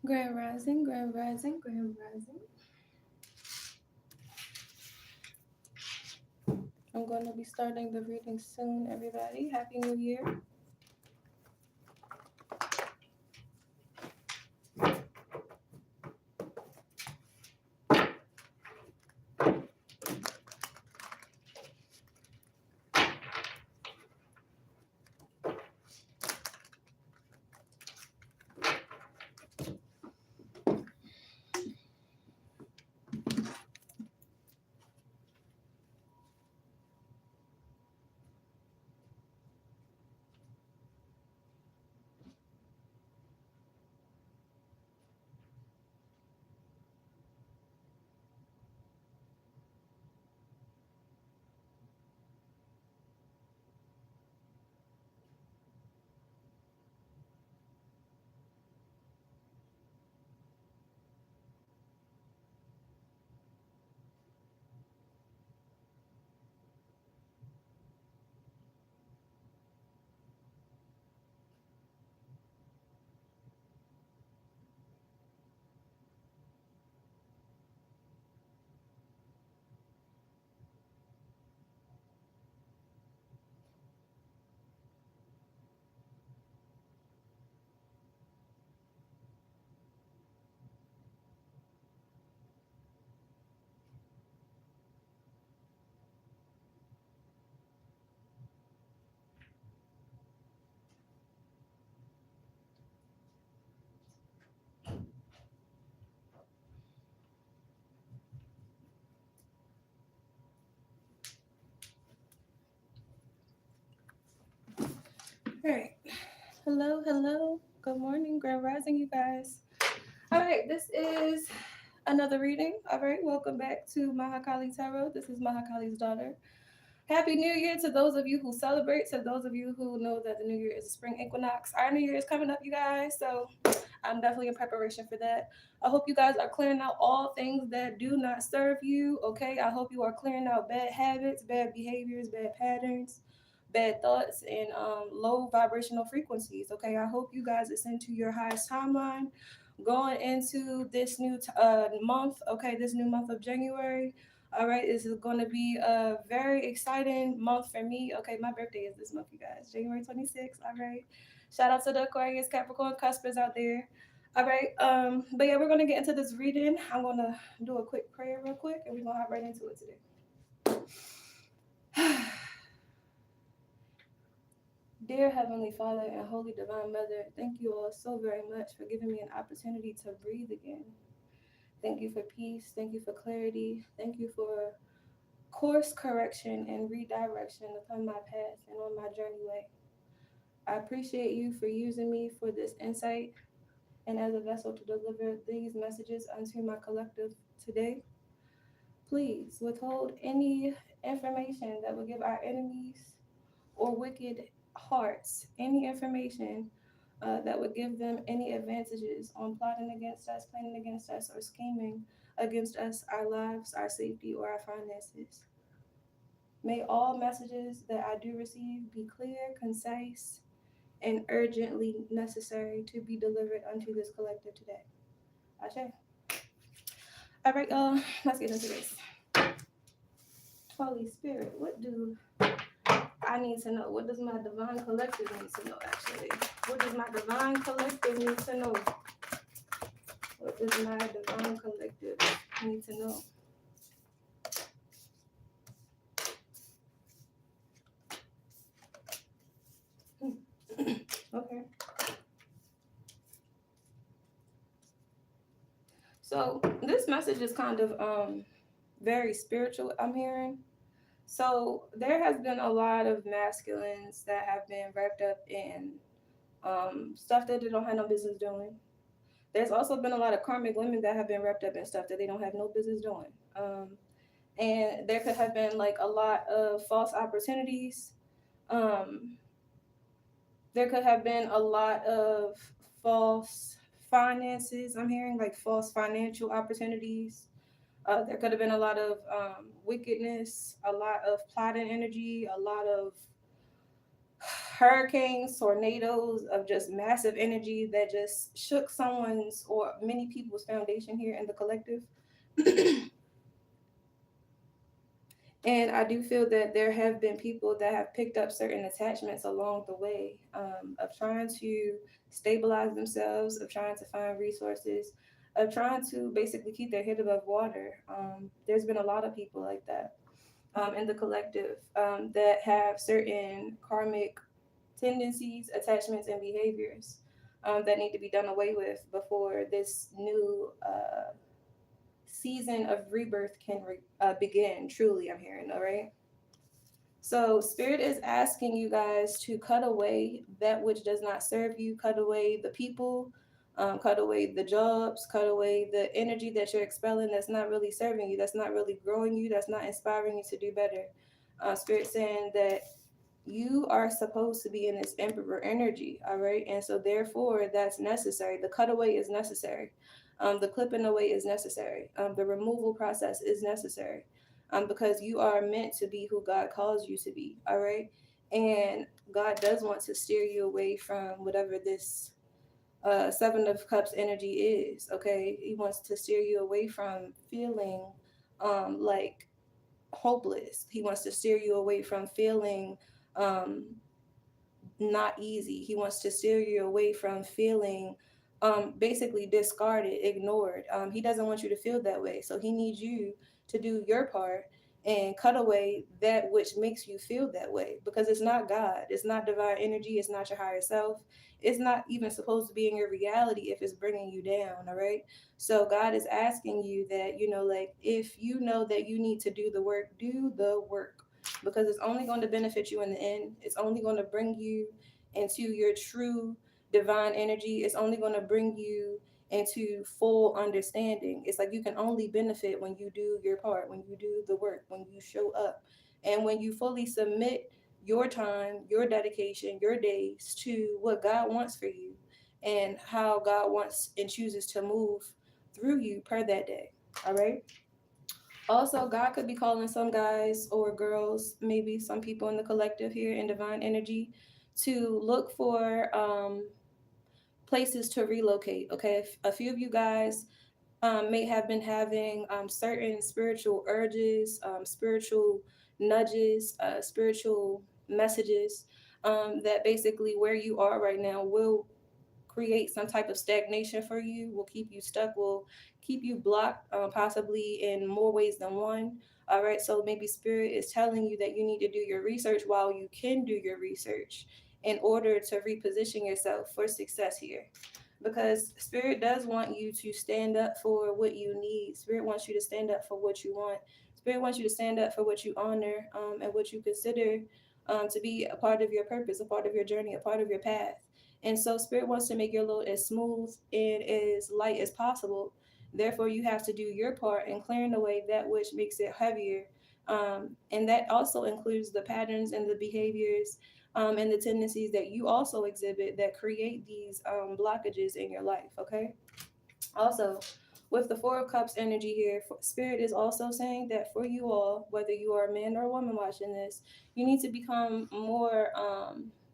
Grand Rising, Grand Rising, Grand Rising. I'm going to be starting the reading soon, everybody. Happy New Year. All right. Hello, hello. Good morning, Grand Rising, you guys. All right, this is another reading. All right, welcome back to Mahakali Tarot. This is Mahakali's daughter. Happy New Year to those of you who celebrate, to those of you who know that the New Year is a spring equinox. Our New Year is coming up, you guys, so I'm definitely in preparation for that. I hope you guys are clearing out all things that do not serve you, okay? I hope you are clearing out bad habits, bad behaviors, bad patterns, bad thoughts, and low vibrational frequencies, okay? I hope you guys ascend to your highest timeline going into this new month, okay? This new month of January. All right, this is going to be a very exciting month for me. Okay, my birthday is this month, you guys, January 26th. All right, shout out to the Aquarius, Capricorn, Cuspers out there. All right, but yeah, we're gonna get into this reading. I'm gonna do a quick prayer real quick, and we're gonna hop right into it today. Dear Heavenly Father and Holy Divine Mother, thank you all so very much for giving me an opportunity to breathe again. Thank you for peace. Thank you for clarity. Thank you for course correction and redirection upon my path and on my journey way. I appreciate you for using me for this insight and as a vessel to deliver these messages unto my collective today. Please withhold any information that would give our enemies or wicked hearts any information that would give them any advantages on plotting against us, planning against us, or scheming against us, our lives, our safety, or our finances. May all messages that I do receive be clear, concise, and urgently necessary to be delivered unto this collective today. Ashe. All right, let's get into this. Holy Spirit, what do I need to know? What does my divine collective need to know, actually? What does my divine collective need to know? What does my divine collective need to know? Okay. So this message is kind of very spiritual, I'm hearing. So there has been a lot of masculines that have been wrapped up in stuff that they don't have no business doing. There's also been a lot of karmic women that have been wrapped up in stuff that they don't have no business doing. And there could have been like a lot of false opportunities. Um, there could have been a lot of false finances. I'm hearing like false financial opportunities. There could have been a lot of wickedness, a lot of plotting energy, a lot of hurricanes, tornadoes of just massive energy that just shook someone's or many people's foundation here in the collective. And I do feel that there have been people that have picked up certain attachments along the way, of trying to stabilize themselves, of trying to find resources, of trying to basically keep their head above water. There's been a lot of people like that, in the collective, that have certain karmic tendencies, attachments, and behaviors, that need to be done away with before this new season of rebirth can begin. Truly, I'm hearing, all right? So, Spirit is asking you guys to cut away that which does not serve you, cut away the people, cut away the jobs, cut away the energy that you're expelling that's not really serving you, that's not really growing you, that's not inspiring you to do better. Spirit saying that you are supposed to be in this emperor energy, all right? And so therefore that's necessary. The cutaway is necessary. The clipping away is necessary. The removal process is necessary, because you are meant to be who God calls you to be, all right? And God does want to steer you away from whatever this Seven of Cups energy is, okay? He wants to steer you away from feeling like hopeless. He wants to steer you away from feeling um, not easy. He wants to steer you away from feeling basically discarded, ignored. He doesn't want you to feel that way. So he needs you to do your part and cut away that which makes you feel that way, because it's not God. It's not divine energy. It's not your higher self. It's not even supposed to be in your reality if it's bringing you down. All right. So God is asking you that, like, if you know that you need to do the work, do the work, because it's only going to benefit you in the end. It's only going to bring you into your true divine energy. It's only going to bring you into full understanding. It's like you can only benefit when you do your part, when you do the work, when you show up, and when you fully submit your time, your dedication, your days to what God wants for you and how God wants and chooses to move through you per that day. All right. Also, God could be calling some guys or girls, maybe some people in the collective here in divine energy, to look for places to relocate. Okay, a few of you guys may have been having certain spiritual urges, spiritual nudges, spiritual messages, that basically where you are right now will create some type of stagnation for you, will keep you stuck, will keep you blocked, possibly in more ways than one. All right, so maybe Spirit is telling you that you need to do your research while you can do your research in order to reposition yourself for success here. Because Spirit does want you to stand up for what you need. Spirit wants you to stand up for what you want. Spirit wants you to stand up for what you honor, and what you consider to be a part of your purpose, a part of your journey, a part of your path. And so Spirit wants to make your load as smooth and as light as possible. Therefore, you have to do your part in clearing away that which makes it heavier. And that also includes the patterns and the behaviors, and the tendencies that you also exhibit that create these blockages in your life, okay? Also, with the Four of Cups energy here, Spirit is also saying that for you all, whether you are a man or a woman watching this, you need to become more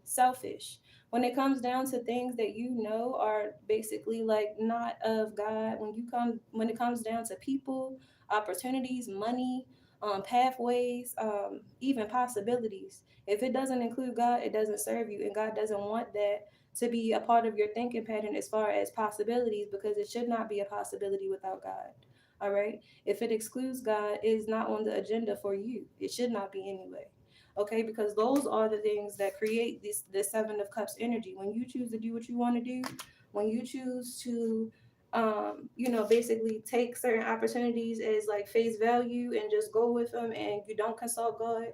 selfish when it comes down to things that you know are basically like not of God. When it comes down to people, opportunities, money, pathways, even possibilities. If it doesn't include God, it doesn't serve you, and God doesn't want that to be a part of your thinking pattern as far as possibilities, because it should not be a possibility without God. All right. If it excludes God, it is not on the agenda for you. It should not be anyway. Okay, because those are the things that create this Seven of Cups energy. When you choose to do what you want to do, when you choose to basically take certain opportunities as like face value and just go with them, and you don't consult God,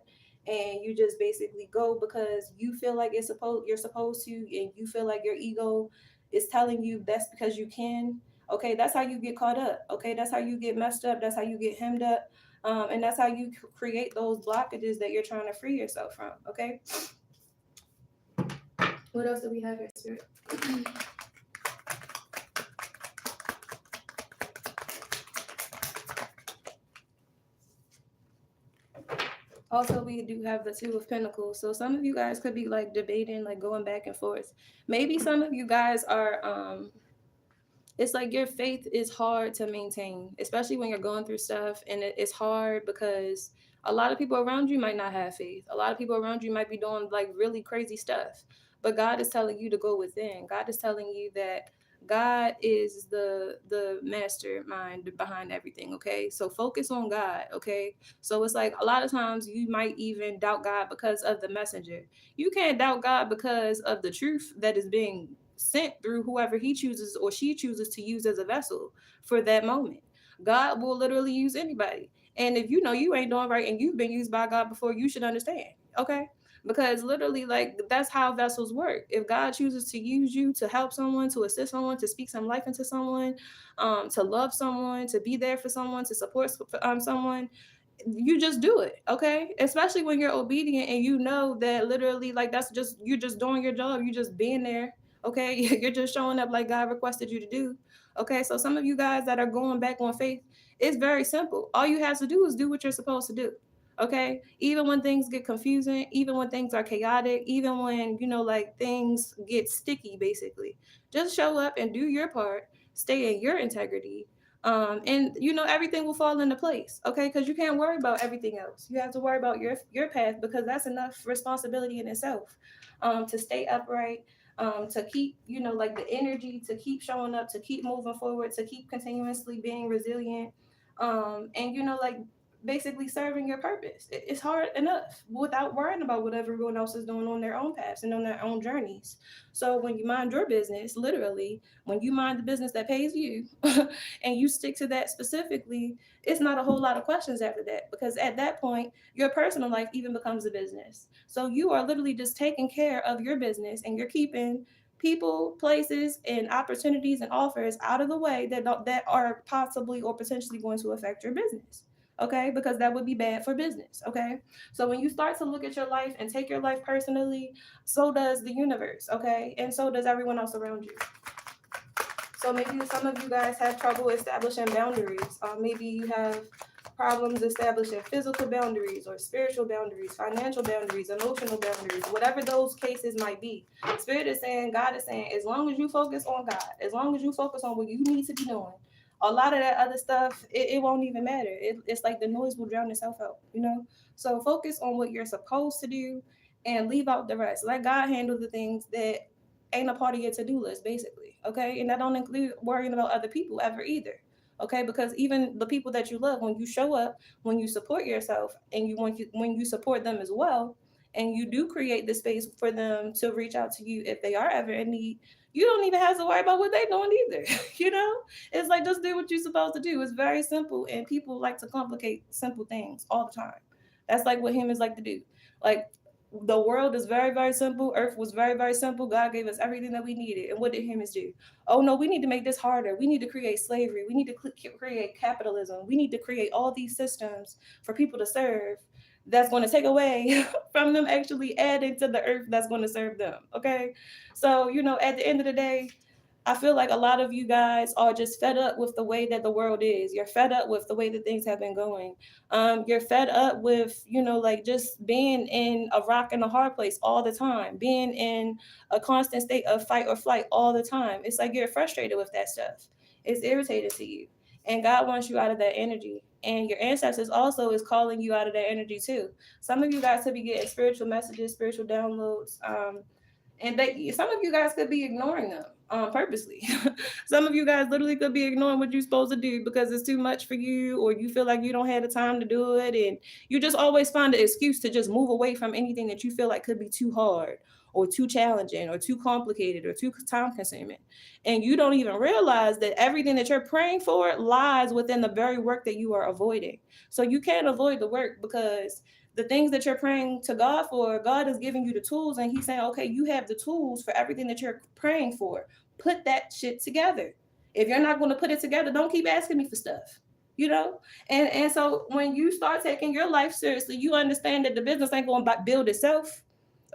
and you just basically go because you feel like you're supposed to, and you feel like your ego is telling you that's because you can. Okay, that's how you get caught up. Okay, that's how you get messed up. That's how you get hemmed up, and that's how you create those blockages that you're trying to free yourself from. Okay, what else do we have here, Spirit? Also, we do have the Two of Pentacles. So some of you guys could be like debating, like going back and forth. Maybe some of you guys are it's like your faith is hard to maintain, especially when you're going through stuff, and it's hard because a lot of people around you might not have faith. A lot of people around you might be doing like really crazy stuff, but God is telling you to go within. God is telling you that God is the mastermind behind everything. Okay, so focus on God. Okay, so it's like a lot of times you might even doubt God because of the messenger. You can't doubt God because of the truth that is being sent through whoever he chooses or she chooses to use as a vessel for that moment. God will literally use anybody. And if you know you ain't doing right and you've been used by God before, you should understand. Okay? Because literally, like, that's how vessels work. If God chooses to use you to help someone, to assist someone, to speak some life into someone, to love someone, to be there for someone, to support someone, you just do it, okay? Especially when you're obedient and you know that literally, like, that's just you're just doing your job, you're just being there, okay? You're just showing up like God requested you to do, okay? So some of you guys that are going back on faith, it's very simple. All you have to do is do what you're supposed to do, okay? Even when things get confusing, even when things are chaotic, even when like things get sticky, basically, just show up and do your part, stay in your integrity, and everything will fall into place, okay? Because you can't worry about everything else. You have to worry about your path, because that's enough responsibility in itself, to stay upright, to keep like the energy, to keep showing up, to keep moving forward, to keep continuously being resilient, and like basically serving your purpose. It's hard enough without worrying about what everyone else is doing on their own paths and on their own journeys. So when you mind your business, literally, when you mind the business that pays you, and you stick to that specifically, it's not a whole lot of questions after that, because at that point, your personal life even becomes a business. So you are literally just taking care of your business, and you're keeping people, places, and opportunities and offers out of the way that are possibly or potentially going to affect your business. Okay, because that would be bad for business. Okay, so when you start to look at your life and take your life personally, so does the universe. Okay, and so does everyone else around you. So maybe some of you guys have trouble establishing boundaries. Maybe you have problems establishing physical boundaries or spiritual boundaries, financial boundaries, emotional boundaries, whatever those cases might be. Spirit is saying, God is saying, as long as you focus on God, as long as you focus on what you need to be doing, a lot of that other stuff, it won't even matter. It's like the noise will drown itself out. So focus on what you're supposed to do and leave out the rest. Let God handle the things that ain't a part of your to-do list, basically. Okay, and that don't include worrying about other people ever either. Okay, because even the people that you love, when you show up, when you support yourself, and when you support them as well, and you do create the space for them to reach out to you if they are ever in need, you don't even have to worry about what they're doing either. It's like, just do what you're supposed to do. It's very simple, and people like to complicate simple things all the time. That's like what humans like to do. Like, the world is very, very simple. Earth was very, very simple. God gave us everything that we needed. And what did humans do? Oh, no, we need to make this harder. We need to create slavery. We need to create capitalism. We need to create all these systems for people to serve, that's going to take away from them actually adding to the earth that's going to serve them. Okay. So, at the end of the day, I feel like a lot of you guys are just fed up with the way that the world is. You're fed up with the way that things have been going. You're fed up with, like, just being in a rock and a hard place all the time, being in a constant state of fight or flight all the time. It's like you're frustrated with that stuff. It's irritating to you. And God wants you out of that energy. And your ancestors also is calling you out of that energy too. Some of you guys could be getting spiritual messages, spiritual downloads, and some of you guys could be ignoring them purposely. Some of you guys literally could be ignoring what you're supposed to do because it's too much for you, or you feel like you don't have the time to do it, and you just always find an excuse to just move away from anything that you feel like could be too hard or too challenging or too complicated or too time consuming. And you don't even realize that everything that you're praying for lies within the very work that you are avoiding. So you can't avoid the work, because the things that you're praying to God for, God is giving you the tools, and he's saying, okay, you have the tools for everything that you're praying for. Put that shit together. If you're not going to put it together, don't keep asking me for stuff. And so when you start taking your life seriously, you understand that the business ain't going to build itself.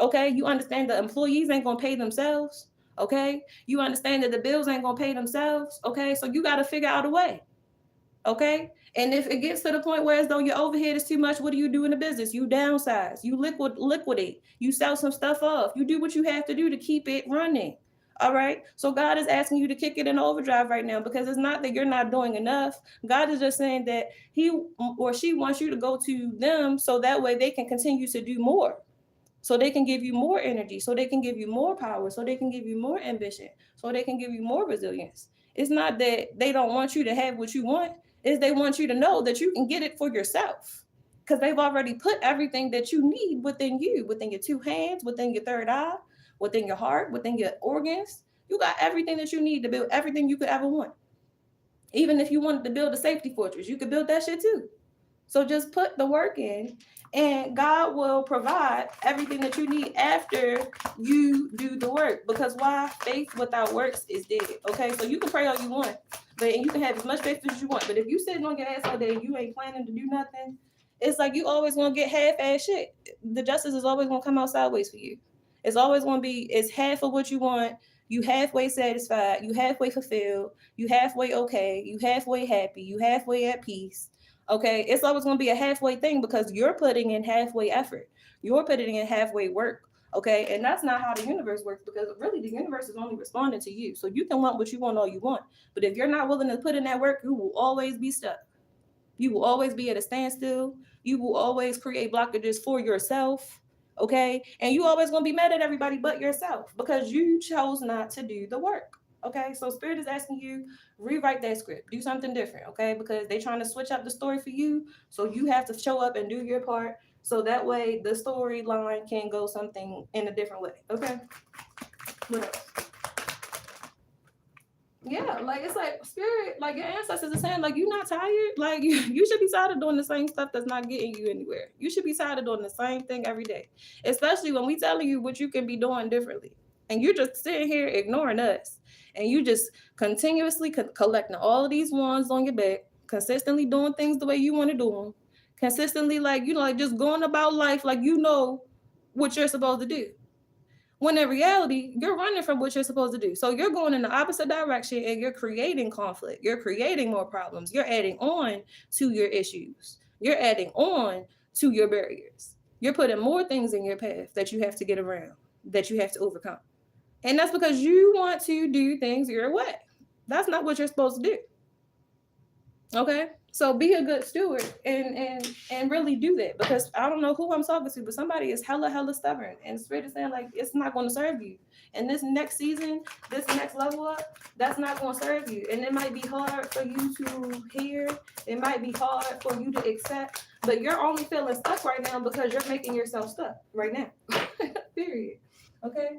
Okay, you understand the employees ain't going to pay themselves. Okay, you understand that the bills ain't going to pay themselves. Okay, so you got to figure out a way. Okay. And if it gets to the point where as though your overhead is too much, what do you do in the business? You downsize, you liquidate, you sell some stuff off, you do what you have to do to keep it running. All right. So God is asking you to kick it in overdrive right now, because it's not that you're not doing enough. God is just saying that he or she wants you to go to them so that way they can continue to do more. So they can give you more energy, so they can give you more power, so they can give you more ambition, so they can give you more resilience. It's not that they don't want you to have what you want, is they want you to know that you can get it for yourself. Because they've already put everything that you need within you, within your two hands, within your third eye, within your heart, within your organs. You got everything that you need to build everything you could ever want. Even if you wanted to build a safety fortress, you could build that shit too. So just put the work in, and God will provide everything that you need after you do the work. Because why? Faith without works is dead. Okay, so you can pray all you want, but you can have as much faith as you want. But if you sitting on your ass all day and you ain't planning to do nothing, it's like you always gonna get half-ass shit. The justice is always gonna come out sideways for you. It's always gonna be, it's half of what you want. You halfway satisfied. You halfway fulfilled. You halfway okay. You halfway happy. You halfway at peace. Okay, it's always going to be a halfway thing because you're putting in halfway effort. You're putting in halfway work. Okay, and that's not how the universe works, because really the universe is only responding to you. So you can want what you want all you want, but if you're not willing to put in that work, you will always be stuck. You will always be at a standstill. You will always create blockages for yourself. Okay, and you always going to be mad at everybody but yourself because you chose not to do the work. Okay, so Spirit is asking you, rewrite that script, do something different. Okay, because they're trying to switch up the story for you, so you have to show up and do your part, so that way the storyline can go something in a different way. Okay, what else? Yeah, like it's like Spirit, like your ancestors are saying, like you're not tired. Like you should be tired of doing the same stuff that's not getting you anywhere. You should be tired of doing the same thing every day, especially when we telling you what you can be doing differently, and you're just sitting here ignoring us, and you just continuously collecting all of these ones on your back, consistently doing things the way you want to do them, consistently like like just going about life like you know what you're supposed to do. When in reality, you're running from what you're supposed to do. So you're going in the opposite direction and you're creating conflict. You're creating more problems. You're adding on to your issues. You're adding on to your barriers. You're putting more things in your path that you have to get around, that you have to overcome. And that's because you want to do things your way. That's not what you're supposed to do. Okay, so be a good steward and really do that, because I don't know who I'm talking to, but somebody is hella stubborn, and Spirit is saying like it's not going to serve you. And this next season, this next level up, that's not going to serve you, and it might be hard for you to hear. It might be hard for you to accept, but you're only feeling stuck right now because you're making yourself stuck right now. Period. Okay.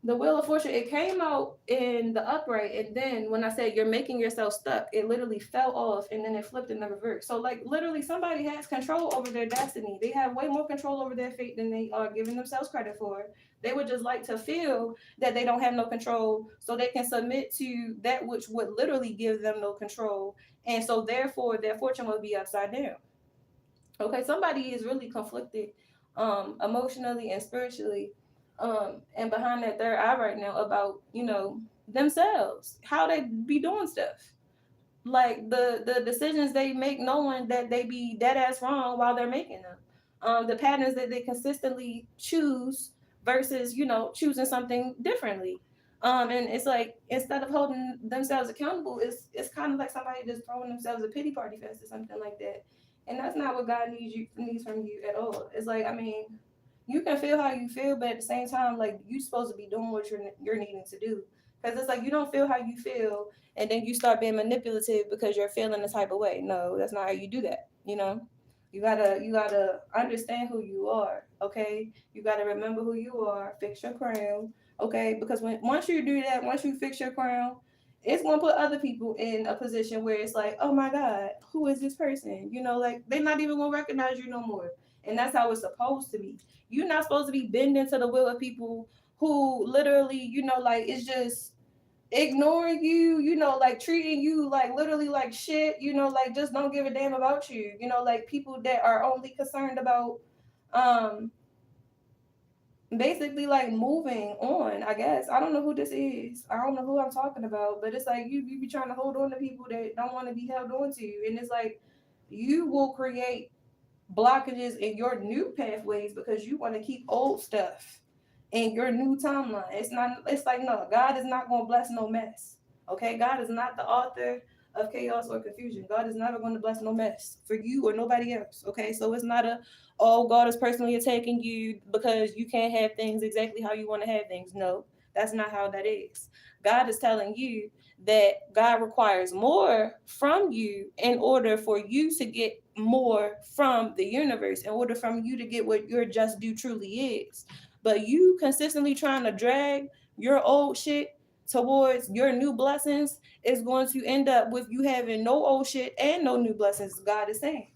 The Wheel of Fortune, it came out in the upright, and then when I said you're making yourself stuck, it literally fell off and then it flipped in the reverse. So like literally somebody has control over their destiny. They have way more control over their fate than they are giving themselves credit for. They would just like to feel that they don't have no control so they can submit to that which would literally give them no control. And so therefore their fortune will be upside down. Okay, somebody is really conflicted emotionally and spiritually, and behind that third eye right now about themselves, how they be doing stuff, like the decisions they make knowing that they be dead ass wrong while they're making them, the patterns that they consistently choose versus choosing something differently. And it's like instead of holding themselves accountable, it's kind of like somebody just throwing themselves a pity party fest or something like that. And that's not what God needs from you at all. It's like, I mean, you can feel how you feel, but at the same time, like you're supposed to be doing what you're needing to do. Because it's like you don't feel how you feel, and then you start being manipulative because you're feeling the type of way. No, that's not how you do that. You gotta understand who you are. Okay, you gotta remember who you are. Fix your crown. Okay, because once you do that, once you fix your crown, it's gonna put other people in a position where it's like, oh my God, who is this person? Like they're not even gonna recognize you no more. And that's how it's supposed to be. You're not supposed to be bending to the will of people who literally, like it's just ignoring you, like treating you like literally like shit, like just don't give a damn about you, like people that are only concerned about um basically like moving on, I guess. I don't know who this is. I don't know who I'm talking about, but it's like you be trying to hold on to people that don't want to be held on to. And it's like you will create blockages in your new pathways because you want to keep old stuff in your new timeline. It's like no, God is not gonna bless no mess. Okay? God is not the author of chaos or confusion. God is never going to bless no mess for you or nobody else. Okay? So it's not a oh, God is personally attacking you because you can't have things exactly how you want to have things. No, that's not how that is. God is telling you that God requires more from you in order for you to get more from the universe, in order from you to get what your just due truly is. But you consistently trying to drag your old shit towards your new blessings is going to end up with you having no old shit and no new blessings. God is saying.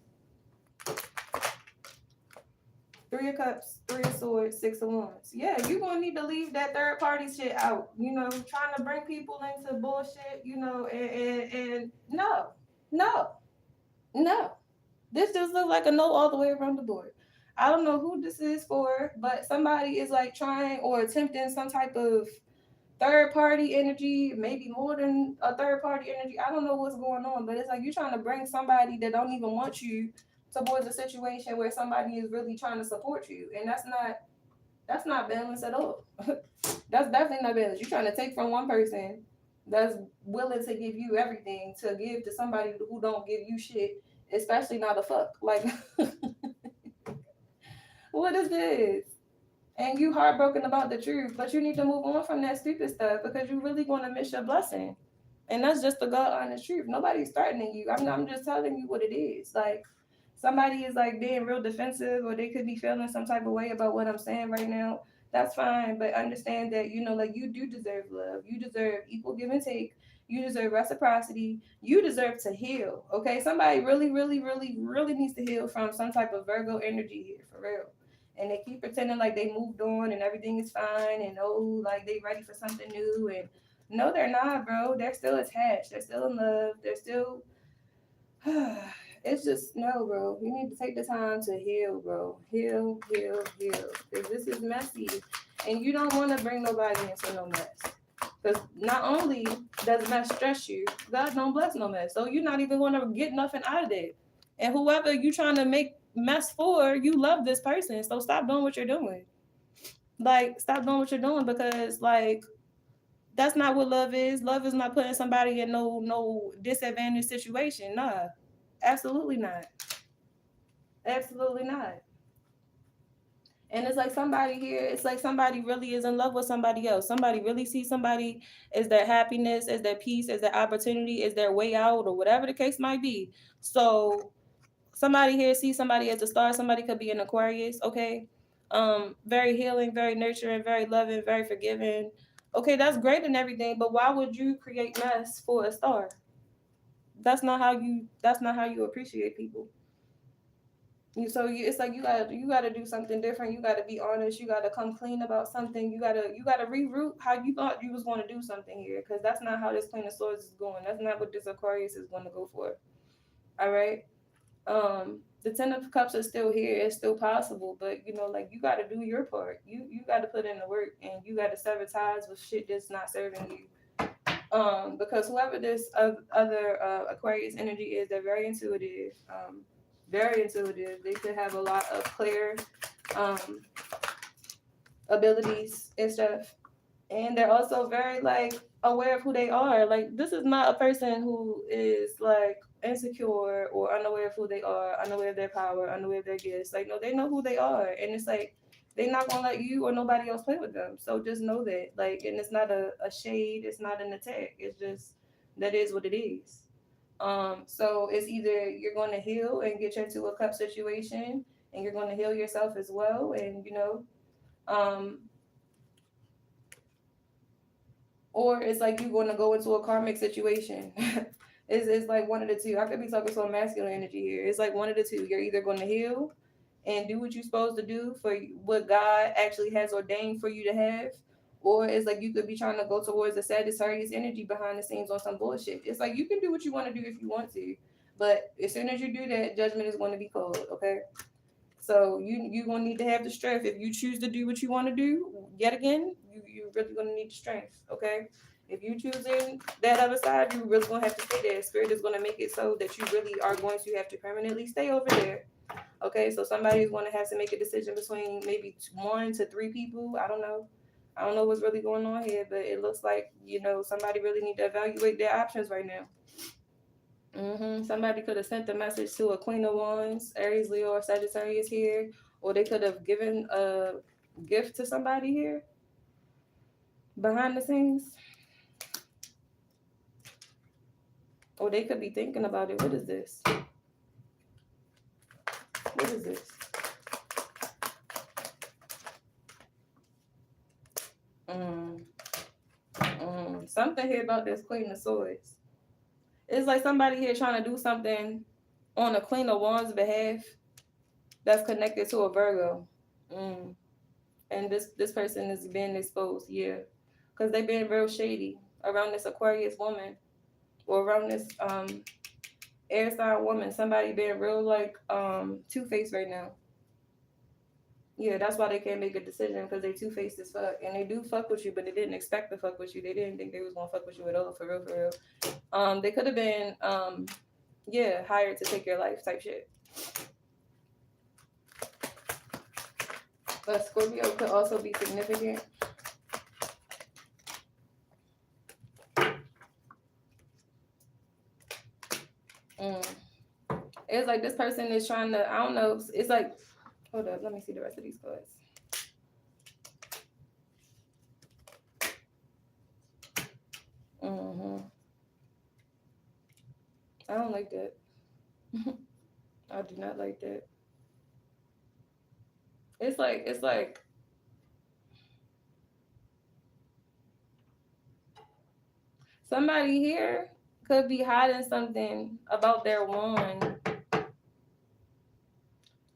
Three of Cups, Three of Swords, Six of Wands. Yeah, you're gonna need to leave that third party shit out. You know, trying to bring people into bullshit. You know, and no, no, no. This just looks like a no all the way around the board. I don't know who this is for, but somebody is like trying or attempting some type of third party energy, maybe more than a third party energy. I don't know what's going on, but it's like you're trying to bring somebody that don't even want you towards a situation where somebody is really trying to support you, and that's not balance at all. That's definitely not balance. You're trying to take from one person that's willing to give you everything to give to somebody who don't give you shit, especially not a fuck. Like, what is this? And you heartbroken about the truth, but you need to move on from that stupid stuff because you really going to miss your blessing. And that's just the God honest truth. Nobody's threatening you. I'm just telling you what it is. Like somebody is like being real defensive or they could be feeling some type of way about what I'm saying right now. That's fine. But understand that, you know, like you do deserve love. You deserve equal give and take. You deserve reciprocity. You deserve to heal. Okay. Somebody really, really, really, really needs to heal from some type of Virgo energy here for real, and they keep pretending like they moved on and everything is fine and oh, like they ready for something new. And no, they're not, bro. They're still attached. They're still in love. They're still. It's just no, bro. You need to take the time to heal, bro. Heal, heal, heal. Because this is messy, and you don't want to bring nobody into no mess. Because not only does mess stress you, God don't bless no mess. So you're not even going to get nothing out of it. And whoever you trying to make mess for, you love this person. So stop doing what you're doing. Like, stop doing what you're doing because, like, that's not what love is. Love is not putting somebody in no disadvantaged situation. Nah, absolutely not. Absolutely not. And it's like somebody here, it's like somebody really is in love with somebody else. Somebody really sees somebody as their happiness, as their peace, as their opportunity, as their way out, or whatever the case might be. So somebody here sees somebody as a star. Somebody could be an Aquarius, okay? Very healing, very nurturing, very loving, very forgiving. Okay, that's great and everything, but why would you create mess for a star? That's not how you appreciate people. It's like you gotta do something different. You gotta be honest. You gotta come clean about something. You gotta reroute how you thought you was going to do something here, because that's not how this Queen of Swords is going. That's not what this Aquarius is going to go for. All right. The Ten of Cups is still here. It's still possible, but you know, like you gotta do your part. You gotta put in the work, and you gotta sever ties with shit that's not serving you. Because whoever this other Aquarius energy is, they're very intuitive. Very intuitive. They could have a lot of clear um, abilities and stuff, and they're also very like aware of who they are. Like this is not a person who is like insecure or unaware of who they are, unaware of their power, unaware of their gifts. Like no, they know who they are, and it's like they're not gonna let you or nobody else play with them. So just know that. Like, and it's not a shade. It's not an attack. It's just that is what it is. So it's either you're going to heal and get into a cup situation, and you're going to heal yourself as well, and you know, um, or it's like you're going to go into a karmic situation. It's like one of the two. I could be talking some masculine energy here. It's like one of the two. You're either going to heal and do what you're supposed to do for what God actually has ordained for you to have, or it's like you could be trying to go towards the Sagittarius energy behind the scenes on some bullshit. It's like you can do what you want to do if you want to, but as soon as you do that, judgment is going to be cold. Okay. So you gonna need to have the strength. If you choose to do what you want to do, yet again, you really gonna need the strength. Okay. If you choosing that other side, you really gonna have to stay there. Spirit is gonna make it so that you really are going to have to permanently stay over there. Okay, so somebody's going to have to make a decision between maybe 1 to 3 people. I don't know. I don't know what's really going on here, but it looks like somebody really need to evaluate their options right now. Somebody could have sent the message to a Queen of Wands, Aries, Leo, or Sagittarius here, or they could have given a gift to somebody here behind the scenes, or they could be thinking about it. What is this? What is this? Something here about this Queen of Swords. It's like somebody here trying to do something on a Queen of Wands behalf that's connected to a Virgo. And this person is being exposed, yeah. Because they've been real shady around this Aquarius woman or around this air sign woman. Somebody being real like two-faced right now. Yeah, that's why they can't make a decision, because they two-faced as fuck. And they do fuck with you, but they didn't expect to fuck with you. They didn't think they was gonna fuck with you at all, for real, for real. They could have been hired to take your life type shit. But Scorpio could also be significant. It's like this person is trying to, I don't know, it's like, hold up, let me see the rest of these cards. I don't like that. I do not like that. It's like somebody here could be hiding something about their wand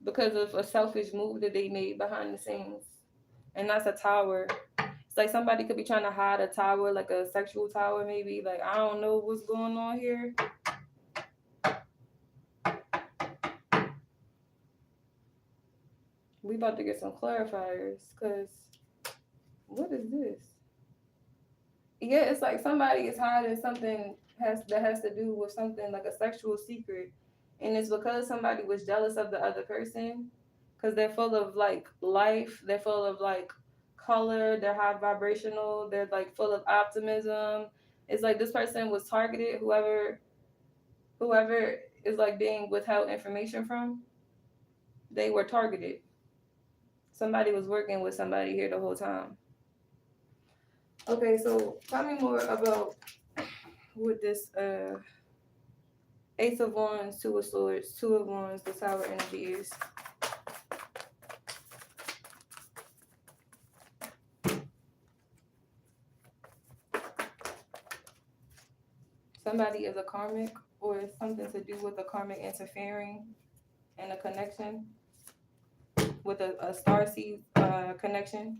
because of a selfish move that they made behind the scenes. And that's a tower. It's like somebody could be trying to hide a tower, like a sexual tower maybe. Like, I don't know what's going on here. We about to get some clarifiers, because what is this? Yeah, it's like somebody is hiding something that has to do with something like a sexual secret. And it's because somebody was jealous of the other person, because they're full of like life, they're full of like color, they're high vibrational, they're like full of optimism. It's like this person was targeted, whoever is like being withheld information from, they were targeted. Somebody was working with somebody here the whole time. Okay, so tell me more about what this Ace of Wands, Two of Swords, Two of Wands, the Tower energy is. Somebody is a karmic, or it's something to do with a karmic interfering in a connection with a starseed connection.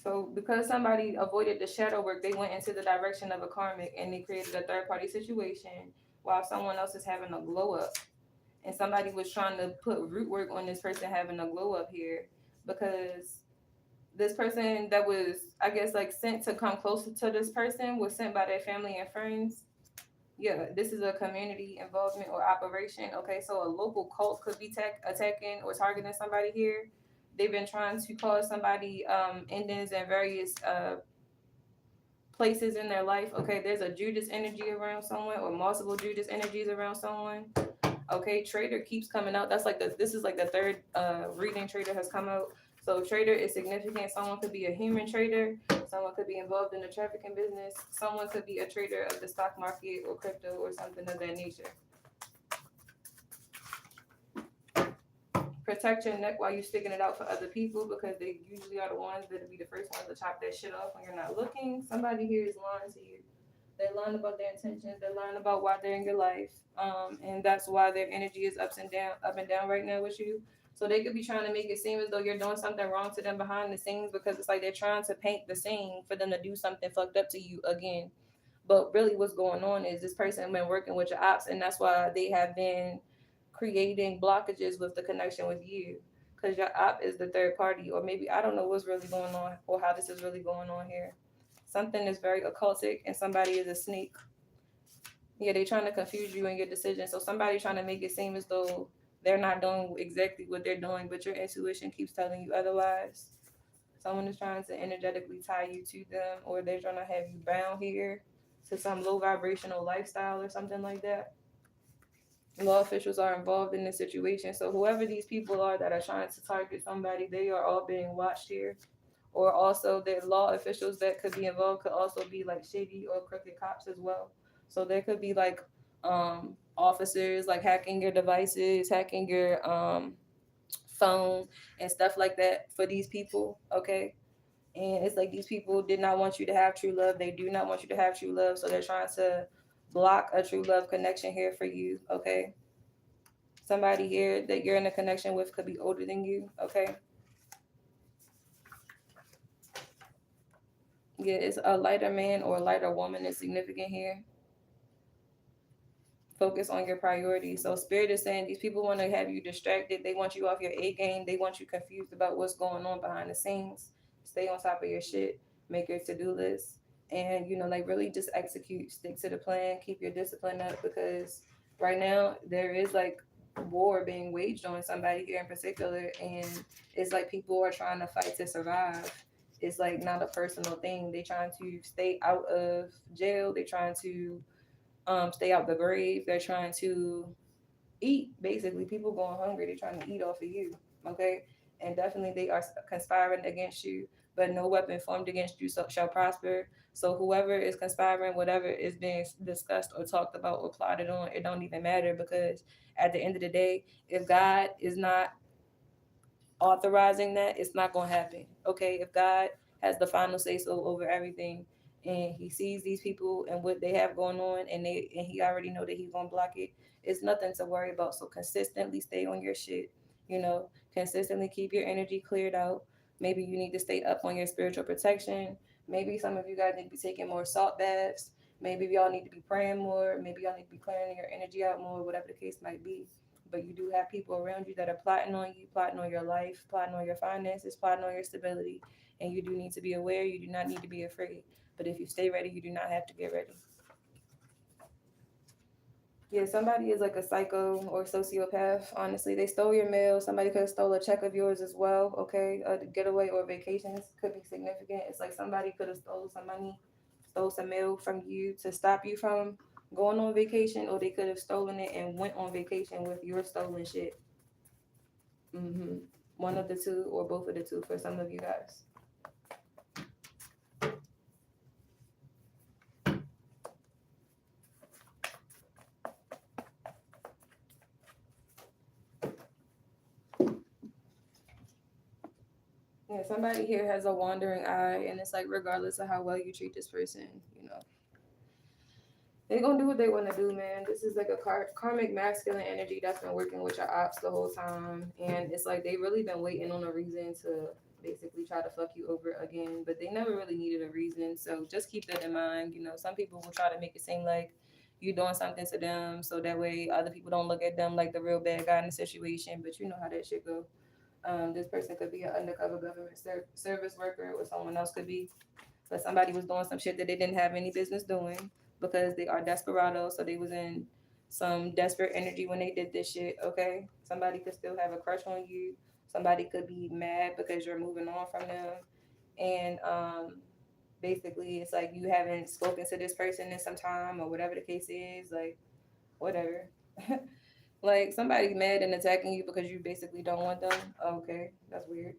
So because somebody avoided the shadow work, they went into the direction of a karmic and they created a third party situation while someone else is having a glow up. And somebody was trying to put root work on this person having a glow up here, because this person that was, I guess, like sent to come closer to this person was sent by their family and friends. Yeah, this is a community involvement or operation. Okay, so a local cult could be attacking or targeting somebody here. They've been trying to cause somebody endings in various places in their life. Okay, there's a Judas energy around someone, or multiple Judas energies around someone. Okay, Trader keeps coming out. That's like this is like the third reading Trader has come out. So Trader is significant. Someone could be a human trader. Someone could be involved in the trafficking business. Someone could be a trader of the stock market or crypto or something of that nature. Protect your neck while you're sticking it out for other people, because they usually are the ones that'll be the first ones to chop that shit off when you're not looking. Somebody here is lying to you. They're lying about their intentions. They're lying about why they're in your life. And that's why their energy is up and down right now with you. So they could be trying to make it seem as though you're doing something wrong to them behind the scenes, because it's like they're trying to paint the scene for them to do something fucked up to you again. But really what's going on is this person been working with your ops, and that's why they have been creating blockages with the connection with you, because your op is the third party. Or maybe I don't know what's really going on or how this is really going on here. Something is very occultic and somebody is a sneak. Yeah, they trying to confuse you in your decision. So somebody trying to make it seem as though they're not doing exactly what they're doing, but your intuition keeps telling you otherwise. Someone is trying to energetically tie you to them, or they're trying to have you bound here to some low vibrational lifestyle or something like that. Law officials are involved in this situation. So whoever these people are that are trying to target somebody, they are all being watched here. Or also the law officials that could be involved could also be like shady or crooked cops as well. So there could be like officers like hacking your devices, hacking your phone and stuff like that for these people. Okay. And it's like these people did not want you to have true love. They do not want you to have true love. So they're trying to block a true love connection here for you. Okay. Somebody here that you're in a connection with could be older than you. Okay. Yeah, it's a lighter man or a lighter woman is significant here. Focus on your priorities. So spirit is saying these people want to have you distracted. They want you off your A game. They want you confused about what's going on behind the scenes. Stay on top of your shit. Make your to-do list. And, like really just execute. Stick to the plan. Keep your discipline up, because right now there is like war being waged on somebody here in particular. And it's like people are trying to fight to survive. It's like not a personal thing. They trying to stay out of jail. They trying to stay out the grave. They're trying to eat. Basically, people going hungry. They're trying to eat off of you. Okay, and definitely they are conspiring against you. But no weapon formed against you shall prosper. So whoever is conspiring, whatever is being discussed or talked about or plotted on, it don't even matter, because at the end of the day, if God is not authorizing that, it's not going to happen. Okay, if God has the final say so over everything, and he sees these people and what they have going on, and he already know that he's going to block it, it's nothing to worry about. So consistently stay on your shit. Consistently keep your energy cleared out. Maybe you need to stay up on your spiritual protection. Maybe some of you guys need to be taking more salt baths. Maybe y'all need to be praying more. Maybe y'all need to be clearing your energy out more, whatever the case might be. But you do have people around you that are plotting on you, plotting on your life, plotting on your finances, plotting on your stability. And you do need to be aware. You do not need to be afraid. But if you stay ready, you do not have to get ready. Yeah, somebody is like a psycho or sociopath. Honestly, they stole your mail. Somebody could have stole a check of yours as well. Okay, a getaway or vacations could be significant. It's like somebody could have stole some money, stole some mail from you to stop you from going on vacation, or they could have stolen it and went on vacation with your stolen shit. One of the two or both of the two for some of you guys. Yeah, somebody here has a wandering eye, and it's like regardless of how well you treat this person, they're gonna do what they want to do, man. This is like a karmic masculine energy that's been working with your ops the whole time, and it's like they really been waiting on a reason to basically try to fuck you over again, but they never really needed a reason. So just keep that in mind. Some people will try to make it seem like you doing something to them, so that way other people don't look at them like the real bad guy in the situation. But you know how that shit go. This person could be an undercover government service worker, or someone else could be, but somebody was doing some shit that they didn't have any business doing, because they are desperados. So they was in some desperate energy when they did this shit. Okay, somebody could still have a crush on you. Somebody could be mad because you're moving on from them, and basically it's like you haven't spoken to this person in some time, or whatever the case is. Like whatever. Like somebody mad and attacking you because you basically don't want them. Okay, that's weird.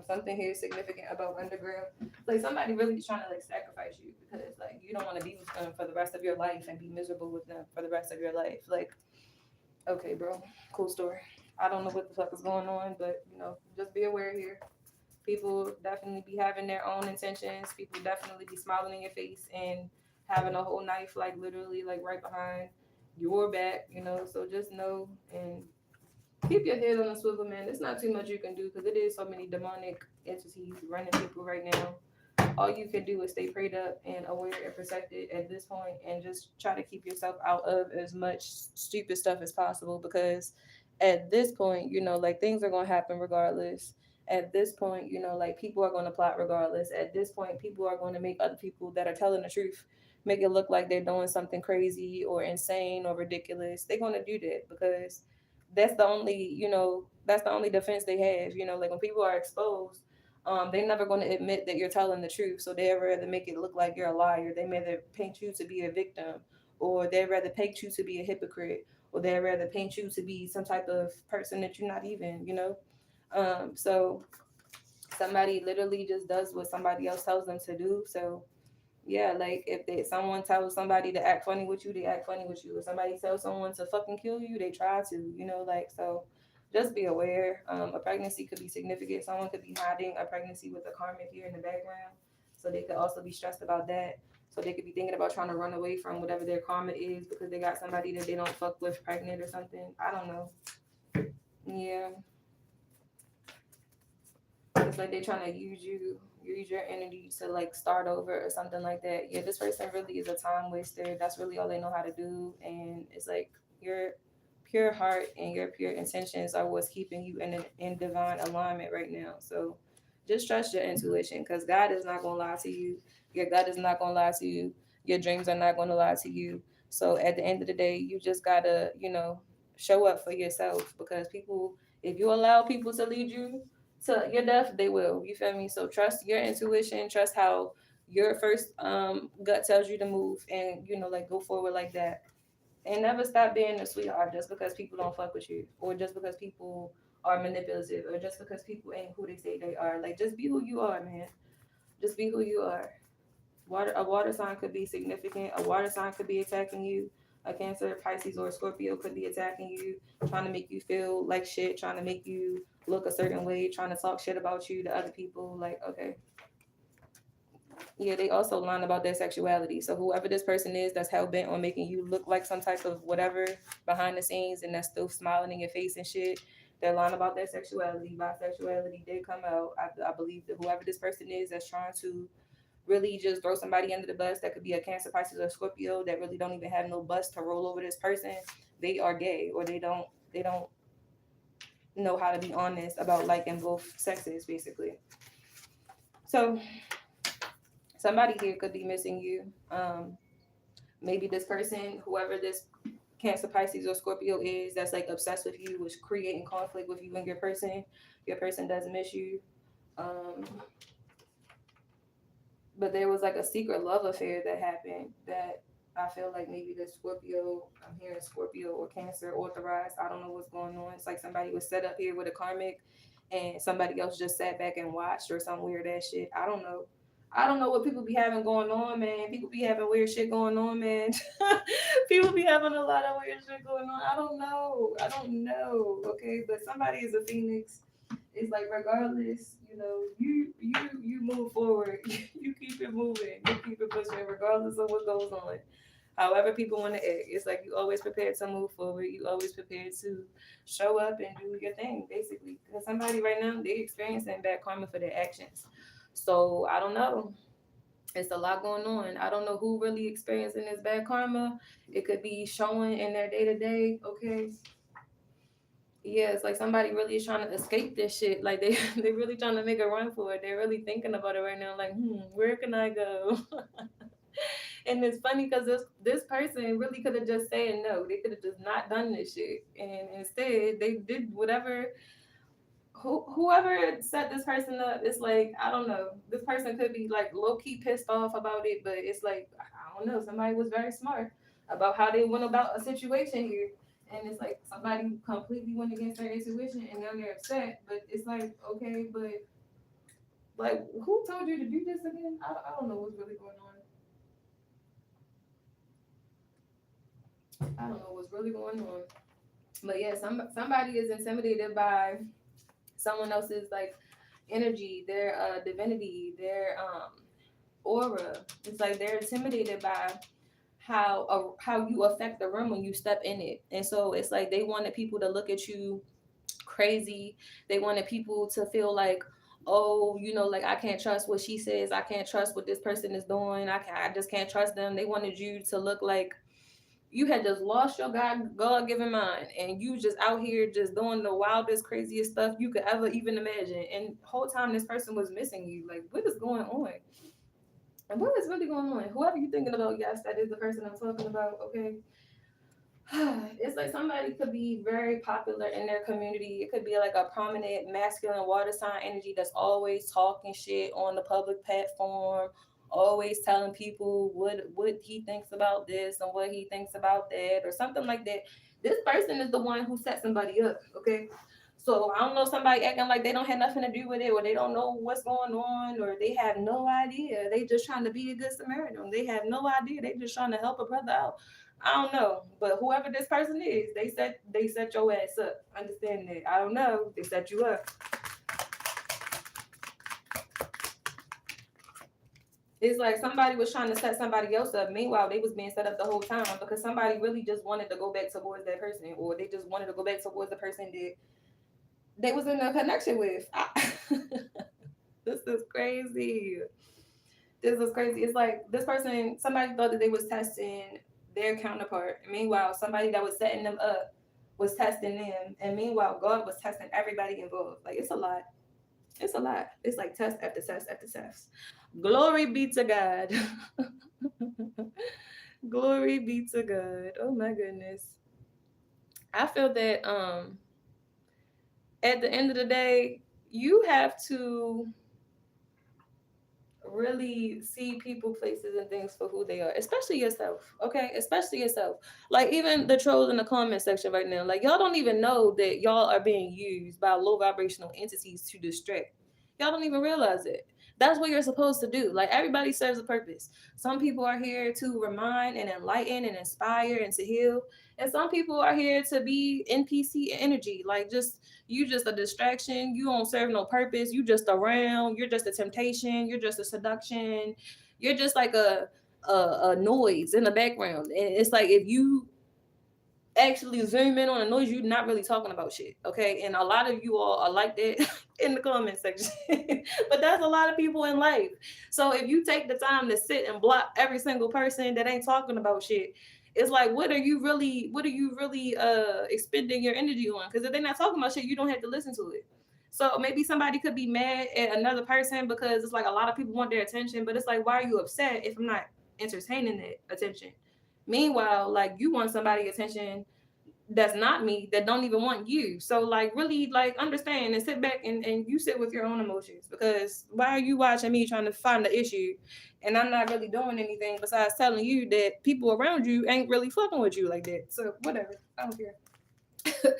Something here significant about underground. Like somebody really is trying to like sacrifice you, because like you don't want to be with them for the rest of your life and be miserable with them for the rest of your life. Like, okay, bro, cool story. I don't know what the fuck is going on, but just be aware here. People definitely be having their own intentions. People definitely be smiling in your face and having a whole knife like literally like right behind your back, so just know and keep your head on a swivel, man. There's not too much you can do, because it is so many demonic entities running people right now all you can do is stay prayed up and aware and protected at this point, and just try to keep yourself out of as much stupid stuff as possible, because at this point, like, things are going to happen regardless. At this point, like, people are going to plot regardless. At this point, people are going to make other people that are telling the truth make it look like they're doing something crazy or insane or ridiculous. They're going to do that because that's the only defense they have. Like, when people are exposed, they're never going to admit that you're telling the truth. So they'd rather make it look like you're a liar. They rather paint you to be a victim, or they'd rather paint you to be a hypocrite, or they'd rather paint you to be some type of person that you're not even. So somebody literally just does what somebody else tells them to do. So yeah, like, if someone tells somebody to act funny with you, they act funny with you. If somebody tells someone to fucking kill you, they try to, like, so just be aware. A pregnancy could be significant. Someone could be hiding a pregnancy with a karmic here in the background. So they could also be stressed about that. So they could be thinking about trying to run away from whatever their karma is because they got somebody that they don't fuck with pregnant or something. I don't know. Yeah. It's like they're trying to use your energy to, like, start over or something like that. Yeah, this person really is a time waster. That's really all they know how to do. And it's like your pure heart and your pure intentions are what's keeping you in divine alignment right now. So just trust your intuition, because God is not gonna lie to you. Your gut is not gonna lie to you. Your dreams are not gonna lie to you. So at the end of the day, you just gotta, show up for yourself, because people, if you allow people to lead you to your death, they will. You feel me? So trust your intuition, trust how your first gut tells you to move, and like, go forward like that. And never stop being a sweetheart just because people don't fuck with you, or just because people are manipulative, or just because people ain't who they say they are. Like, just be who you are, man. Just be who you are. A water sign could be significant. A water sign could be attacking you. A Cancer, Pisces, or a Scorpio could be attacking you, trying to make you feel like shit, trying to make you look a certain way, trying to talk shit about you to other people. Like, okay. Yeah, they also line about their sexuality. So whoever this person is that's hell bent on making you look like some type of whatever behind the scenes, and that's still smiling in your face and shit, they're lying about their sexuality. Bisexuality did come out. I believe that whoever this person is that's trying to really just throw somebody under the bus, that could be a Cancer, Pisces, or Scorpio, that really don't even have no bus to roll over this person, they are gay, or they don't know how to be honest about liking both sexes, basically. So somebody here could be missing you. Maybe this person, whoever this Cancer, Pisces, or Scorpio is, that's like obsessed with you, was creating conflict with you and your person. Your person does miss you. But there was like a secret love affair that happened that I feel like maybe the Scorpio, I'm hearing Scorpio or Cancer authorized. I don't know what's going on. It's like somebody was set up here with a karmic and somebody else just sat back and watched or some weird ass shit. I don't know. I don't know what people be having going on, man. People be having weird shit going on, man. People be having a lot of weird shit going on. I don't know. I don't know. Okay, but somebody is a phoenix. It's like, regardless, you move forward. You keep it moving. You keep it pushing, regardless of what goes on. However people want to act, it's like you always prepared to move forward. You always prepared to show up and do your thing, basically. Because somebody right now, they experiencing bad karma for their actions. So I don't know. It's a lot going on. I don't know who really experiencing this bad karma. It could be showing in their day to day. Okay. Yeah, it's like somebody really is trying to escape this shit. Like, they really trying to make a run for it. They're really thinking about it right now. Like, where can I go? And it's funny because this person really could have just said no. They could have just not done this shit, and instead they did whatever. Whoever set this person up, it's like, I don't know. This person could be like low key pissed off about it, but it's like, I don't know. Somebody was very smart about how they went about a situation here. And it's like somebody completely went against their intuition and now they're upset. But it's like, okay, but like, who told you to do this again? I don't know what's really going on. I don't know what's really going on. But yeah, somebody is intimidated by someone else's like energy, their divinity, their aura. It's like they're intimidated by how you affect the room when you step in it. And so it's like they wanted people to look at you crazy. They wanted people to feel like, oh, like I can't trust what she says. I can't trust what this person is doing. I just can't trust them. They wanted you to look like you had just lost your God given mind, and you just out here just doing the wildest, craziest stuff you could ever even imagine. And the whole time this person was missing you. Like, what is going on? And what is really going on? Whoever you thinking about, yes, that is the person I'm talking about. Okay. It's like somebody could be very popular in their community. It could be like a prominent masculine water sign energy that's always talking shit on the public platform, always telling people what he thinks about this and what he thinks about that, or something like that. This person is the one who set somebody up, okay? So I don't know, somebody acting like they don't have nothing to do with it, or they don't know what's going on, or they have no idea. They just trying to be a good Samaritan. They have no idea. They just trying to help a brother out. I don't know, but whoever this person is, they set your ass up. Understand that? I don't know. They set you up. It's like somebody was trying to set somebody else up. Meanwhile, they was being set up the whole time because somebody really just wanted to go back towards that person, or they just wanted to go back towards the person that they was in a connection with. This is crazy. This is crazy. It's like this person, somebody thought that they was testing their counterpart. Meanwhile, somebody that was setting them up was testing them. And meanwhile, God was testing everybody involved. Like, it's a lot. It's a lot. It's like test after test after test. Glory be to God. Glory be to God. Oh my goodness. I feel that at the end of the day, you have to really see people, places, and things for who they are, especially yourself. Okay, especially yourself. Like even the trolls in the comment section right now, like y'all don't even know that y'all are being used by low vibrational entities to distract. Y'all don't even realize it. That's what you're supposed to do. Like everybody serves a purpose. Some people are here to remind and enlighten and inspire and to heal, and some people are here to be NPC energy. Like you just a distraction. You don't serve no purpose. You just around. You're just a temptation. You're just a seduction. You're just like a noise in the background. And it's like if you actually zoom in on a noise, you're not really talking about shit. Okay. And a lot of you all are like that in the comment section. But that's a lot of people in life. So if you take the time to sit and block every single person that ain't talking about shit, it's like what are you really expending your energy on? Because if they're not talking about shit, you don't have to listen to it. So maybe somebody could be mad at another person because it's like a lot of people want their attention, but it's like, why are you upset if I'm not entertaining that attention? Meanwhile, like you want somebody attention that's not me, that don't even want you. So like really like understand and sit back and you sit with your own emotions, because why are you watching me trying to find the issue and I'm not really doing anything besides telling you that people around you ain't really fucking with you like that. So whatever. I don't care.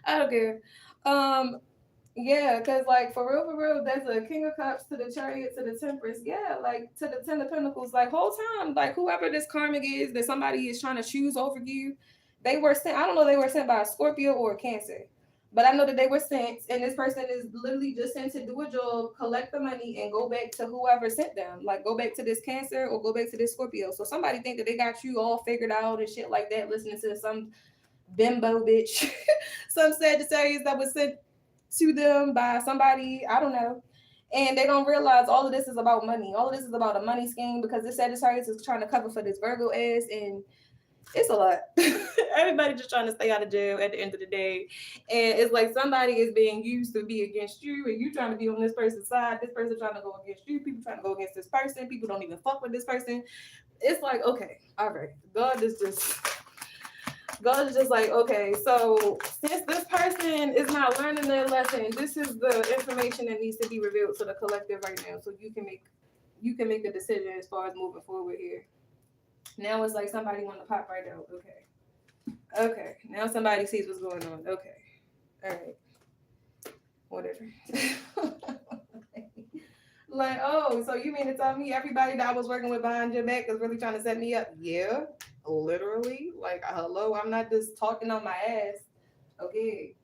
I don't care. Um yeah, because like for real, there's a King of Cups to the Chariot to the Temperance. Yeah, like to the Ten of Pentacles. Like whole time, like whoever this karmic is that somebody is trying to choose over you, they were sent. I don't know, they were sent by a Scorpio or a Cancer, but I know that they were sent, and this person is literally just sent to do a job, collect the money, and go back to whoever sent them. Like go back to this Cancer or go back to this Scorpio. So somebody think that they got you all figured out and shit like that, listening to some bimbo bitch, some Sagittarius that was sent to them by somebody, I don't know. And they don't realize all of this is about money. All of this is about a money scheme because this Sagittarius is trying to cover for this Virgo ass, and it's a lot. Everybody just trying to stay out of jail at the end of the day. And it's like somebody is being used to be against you, and you trying to be on this person's side. This person trying to go against you. People trying to go against this person. People don't even fuck with this person. It's like, okay, all right. God is just like, okay, so since this person is not learning their lesson, this is the information that needs to be revealed to the collective right now, so you can make a decision as far as moving forward here. Now it's like somebody want to pop right out. Okay. Now somebody sees what's going on. Okay. All right. Whatever. Like, oh, so you mean to tell me everybody that I was working with behind your back is really trying to set me up? Yeah, literally. Like, hello, I'm not just talking on my ass. Okay.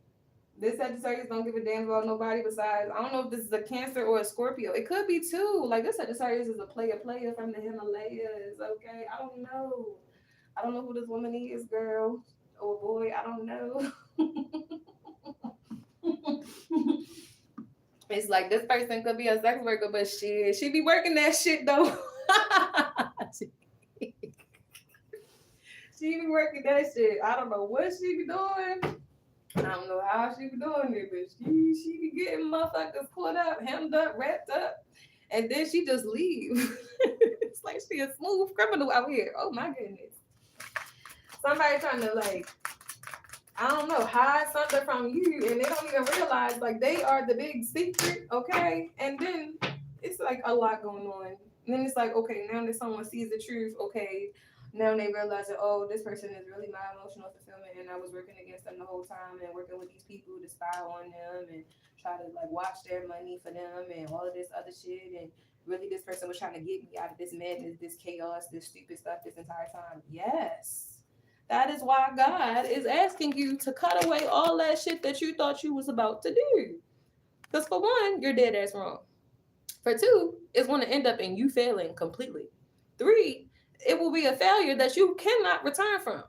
This Sagittarius don't give a damn about nobody besides, I don't know if this is a Cancer or a Scorpio. It could be too. Like, this Sagittarius is a player from the Himalayas. Okay. I don't know. I don't know who this woman is, girl. Or boy, I don't know. It's like this person could be a sex worker, but shit, she be working that shit though. She be working that shit. I don't know what she be doing. I don't know how she be doing it, but she be getting motherfuckers caught up, hemmed up, wrapped up, and then she just leave. It's like she a smooth criminal out here. Oh my goodness. Somebody trying to like, I don't know, hide something from you, and they don't even realize like they are the big secret, okay? And then it's like a lot going on. And then it's like, okay, now that someone sees the truth, okay, now they realize that, oh, this person is really my emotional fulfillment, and I was working against them the whole time and working with these people to spy on them and try to like watch their money for them and all of this other shit. And really, this person was trying to get me out of this madness, this chaos, this stupid stuff this entire time. Yes. That is why God is asking you to cut away all that shit that you thought you was about to do. Because for one, you're dead ass wrong. For two, it's going to end up in you failing completely. Three, it will be a failure that you cannot return from.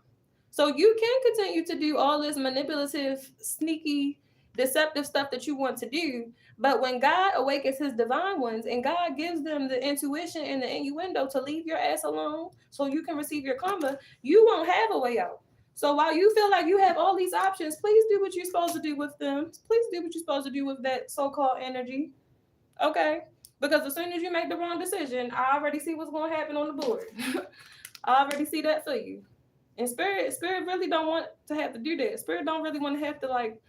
So you can continue to do all this manipulative, sneaky, deceptive stuff that you want to do. But when God awakens his divine ones and God gives them the intuition and the innuendo to leave your ass alone so you can receive your karma, you won't have a way out. So while you feel like you have all these options, please do what you're supposed to do with them. Please do what you're supposed to do with that so-called energy. Okay? Because as soon as you make the wrong decision, I already see what's going to happen on the board. I already see that for you. And spirit really don't want to have to do that. Spirit don't really want to have to like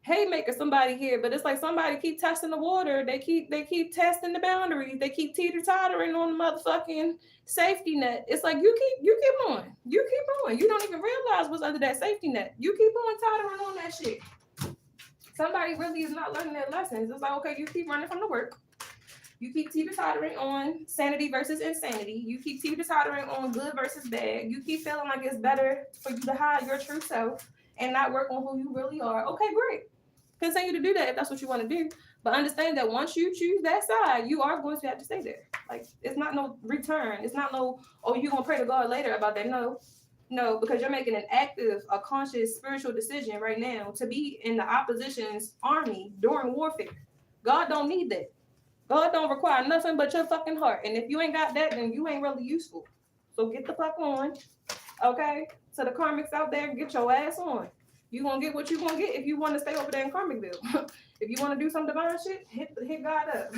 haymaker somebody here, but it's like somebody keep testing the water. They keep testing the boundaries. They keep teeter-tottering on the motherfucking safety net. It's like you keep on. You keep on. You don't even realize what's under that safety net. You keep on tottering on that shit. Somebody really is not learning their lessons. It's like, okay, you keep running from the work. You keep teeter-tottering on sanity versus insanity. You keep teeter-tottering on good versus bad. You keep feeling like it's better for you to hide your true self and not work on who you really are. Okay, great. Continue to do that if that's what you want to do. But understand that once you choose that side, you are going to have to stay there. Like, it's not no return. It's not no, oh, you're going to pray to God later about that. No, because you're making an active, a conscious spiritual decision right now to be in the opposition's army during warfare. God don't need that. God don't require nothing but your fucking heart. And if you ain't got that, then you ain't really useful. So get the fuck on. Okay? So the karmics out there, get your ass on. You gonna get what you gonna get if you want to stay over there in Karmicville. If you want to do some divine shit, hit God up.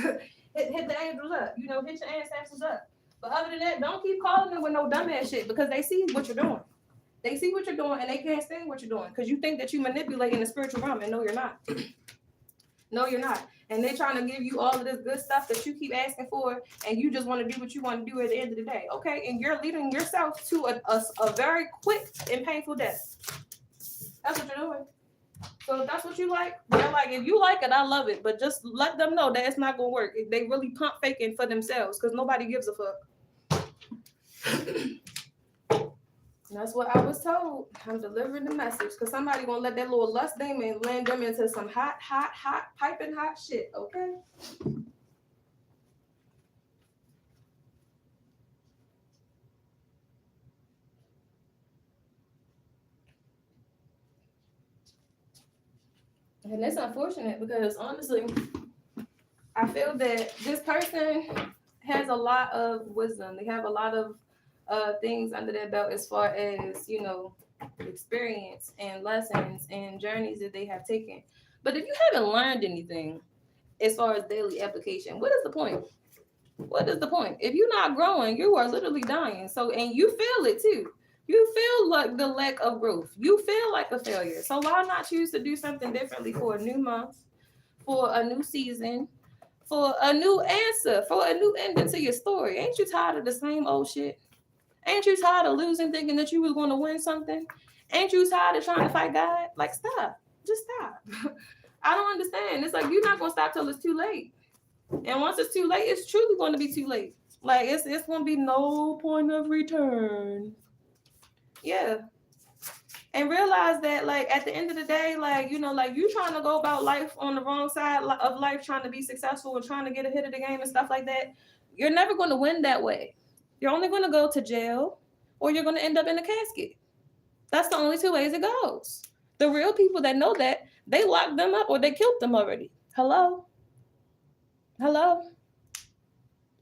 hit the angels up. You know, hit your ancestors up. But other than that, don't keep calling them with no dumbass shit because they see what you're doing. They see what you're doing and they can't stand what you're doing because you think that you manipulate in the spiritual realm and no, you're not. No, you're not. And they're trying to give you all of this good stuff that you keep asking for, and you just want to do what you want to do at the end of the day. Okay? And you're leading yourself to a very quick and painful death. That's what you're doing. So if that's what you like, they're like, if you like it, I love it. But just let them know that it's not going to work. They really pump faking for themselves because nobody gives a fuck. That's what I was told. I'm delivering the message because somebody gonna let that little lust demon land them into some hot, piping hot shit. Okay. And it's unfortunate because honestly, I feel that this person has a lot of wisdom. They have a lot of things under their belt as far as, you know, experience and lessons and journeys that they have taken. But if you haven't learned anything as far as daily application, what is the point? What is the point? If you're not growing, you are literally dying. So, and you feel it too. You feel like the lack of growth. You feel like a failure. So why not choose to do something differently for a new month, for a new season, for a new answer, for a new ending to your story? Ain't you tired of the same old shit? Ain't you tired of losing, thinking that you was going to win something? Ain't you tired of trying to fight God? Like, stop. Just stop. I don't understand. It's like you're not going to stop till it's too late. And once it's too late, it's truly going to be too late. Like, it's going to be no point of return. Yeah. And realize that, like, at the end of the day, like, you know, like, you trying to go about life on the wrong side of life, trying to be successful and trying to get ahead of the game and stuff like that, you're never going to win that way. You're only going to go to jail or you're going to end up in a casket. That's the only two ways it goes. The real people that know that, they locked them up or they killed them already. Hello? Hello?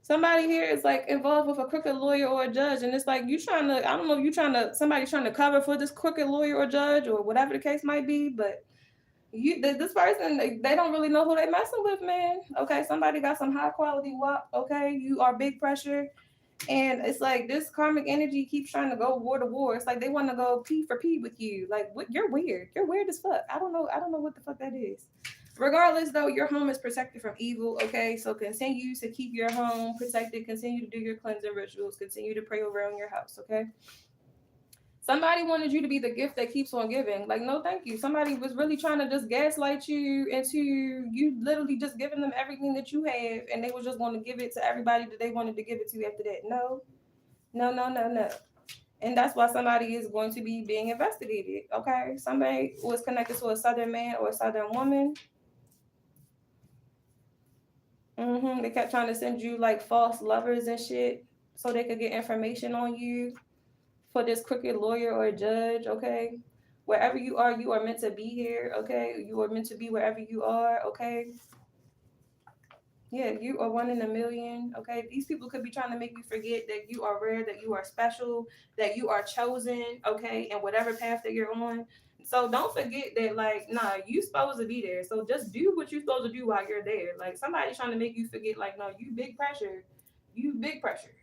Somebody here is like involved with a crooked lawyer or a judge, and it's like you trying to, I don't know if you trying to, somebody trying to cover for this crooked lawyer or judge or whatever the case might be, but this person, they don't really know who they messing with, man. Okay, somebody got some high quality WAP. Okay, you are big pressure, and it's like this karmic energy keeps trying to go war to war. It's like they want to go P for P with you. Like, what? You're weird. You're weird as fuck. I don't know. I don't know what the fuck that is. Regardless, though, your home is protected from evil. Okay, so continue to keep your home protected. Continue to do your cleansing rituals. Continue to pray around your house. Okay. Somebody wanted you to be the gift that keeps on giving. Like, no, thank you. Somebody was really trying to just gaslight you into you literally just giving them everything that you have, and they was just going to give it to everybody that they wanted to give it to after that. No, no, no, no, no. And that's why somebody is going to be being investigated. Okay, somebody was connected to a southern man or a southern woman. They kept trying to send you like false lovers and shit so they could get information on you for this crooked lawyer or judge, okay? Wherever you are meant to be here, okay? You are meant to be wherever you are, okay? Yeah, you are one in a million, okay? These people could be trying to make you forget that you are rare, that you are special, that you are chosen, okay? And whatever path that you're on. So don't forget that, like, nah, you supposed to be there. So just do what you're supposed to do while you're there. Like, somebody's trying to make you forget, like, no, you big pressure. You big pressure.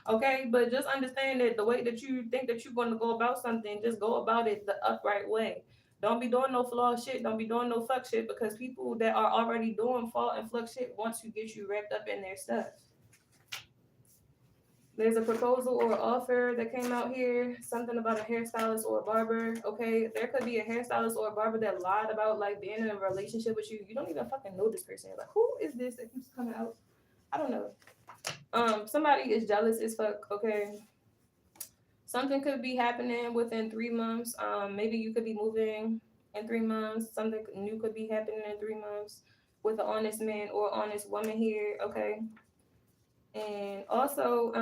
Okay? But just understand that the way that you think that you're going to go about something, just go about it the upright way. Don't be doing no flawed shit. Don't be doing no fuck shit because people that are already doing flawed and fuck shit want to get you wrapped up in their stuff. There's a proposal or offer that came out here, something about a hairstylist or a barber. Okay, there could be a hairstylist or a barber that lied about like being in a relationship with you. You don't even fucking know this person. Like, who is this that keeps coming out? I don't know. Somebody is jealous as fuck. Okay, something could be happening within 3 months. Maybe you could be moving in 3 months. Something new could be happening in 3 months with an honest man or honest woman here. Okay, and also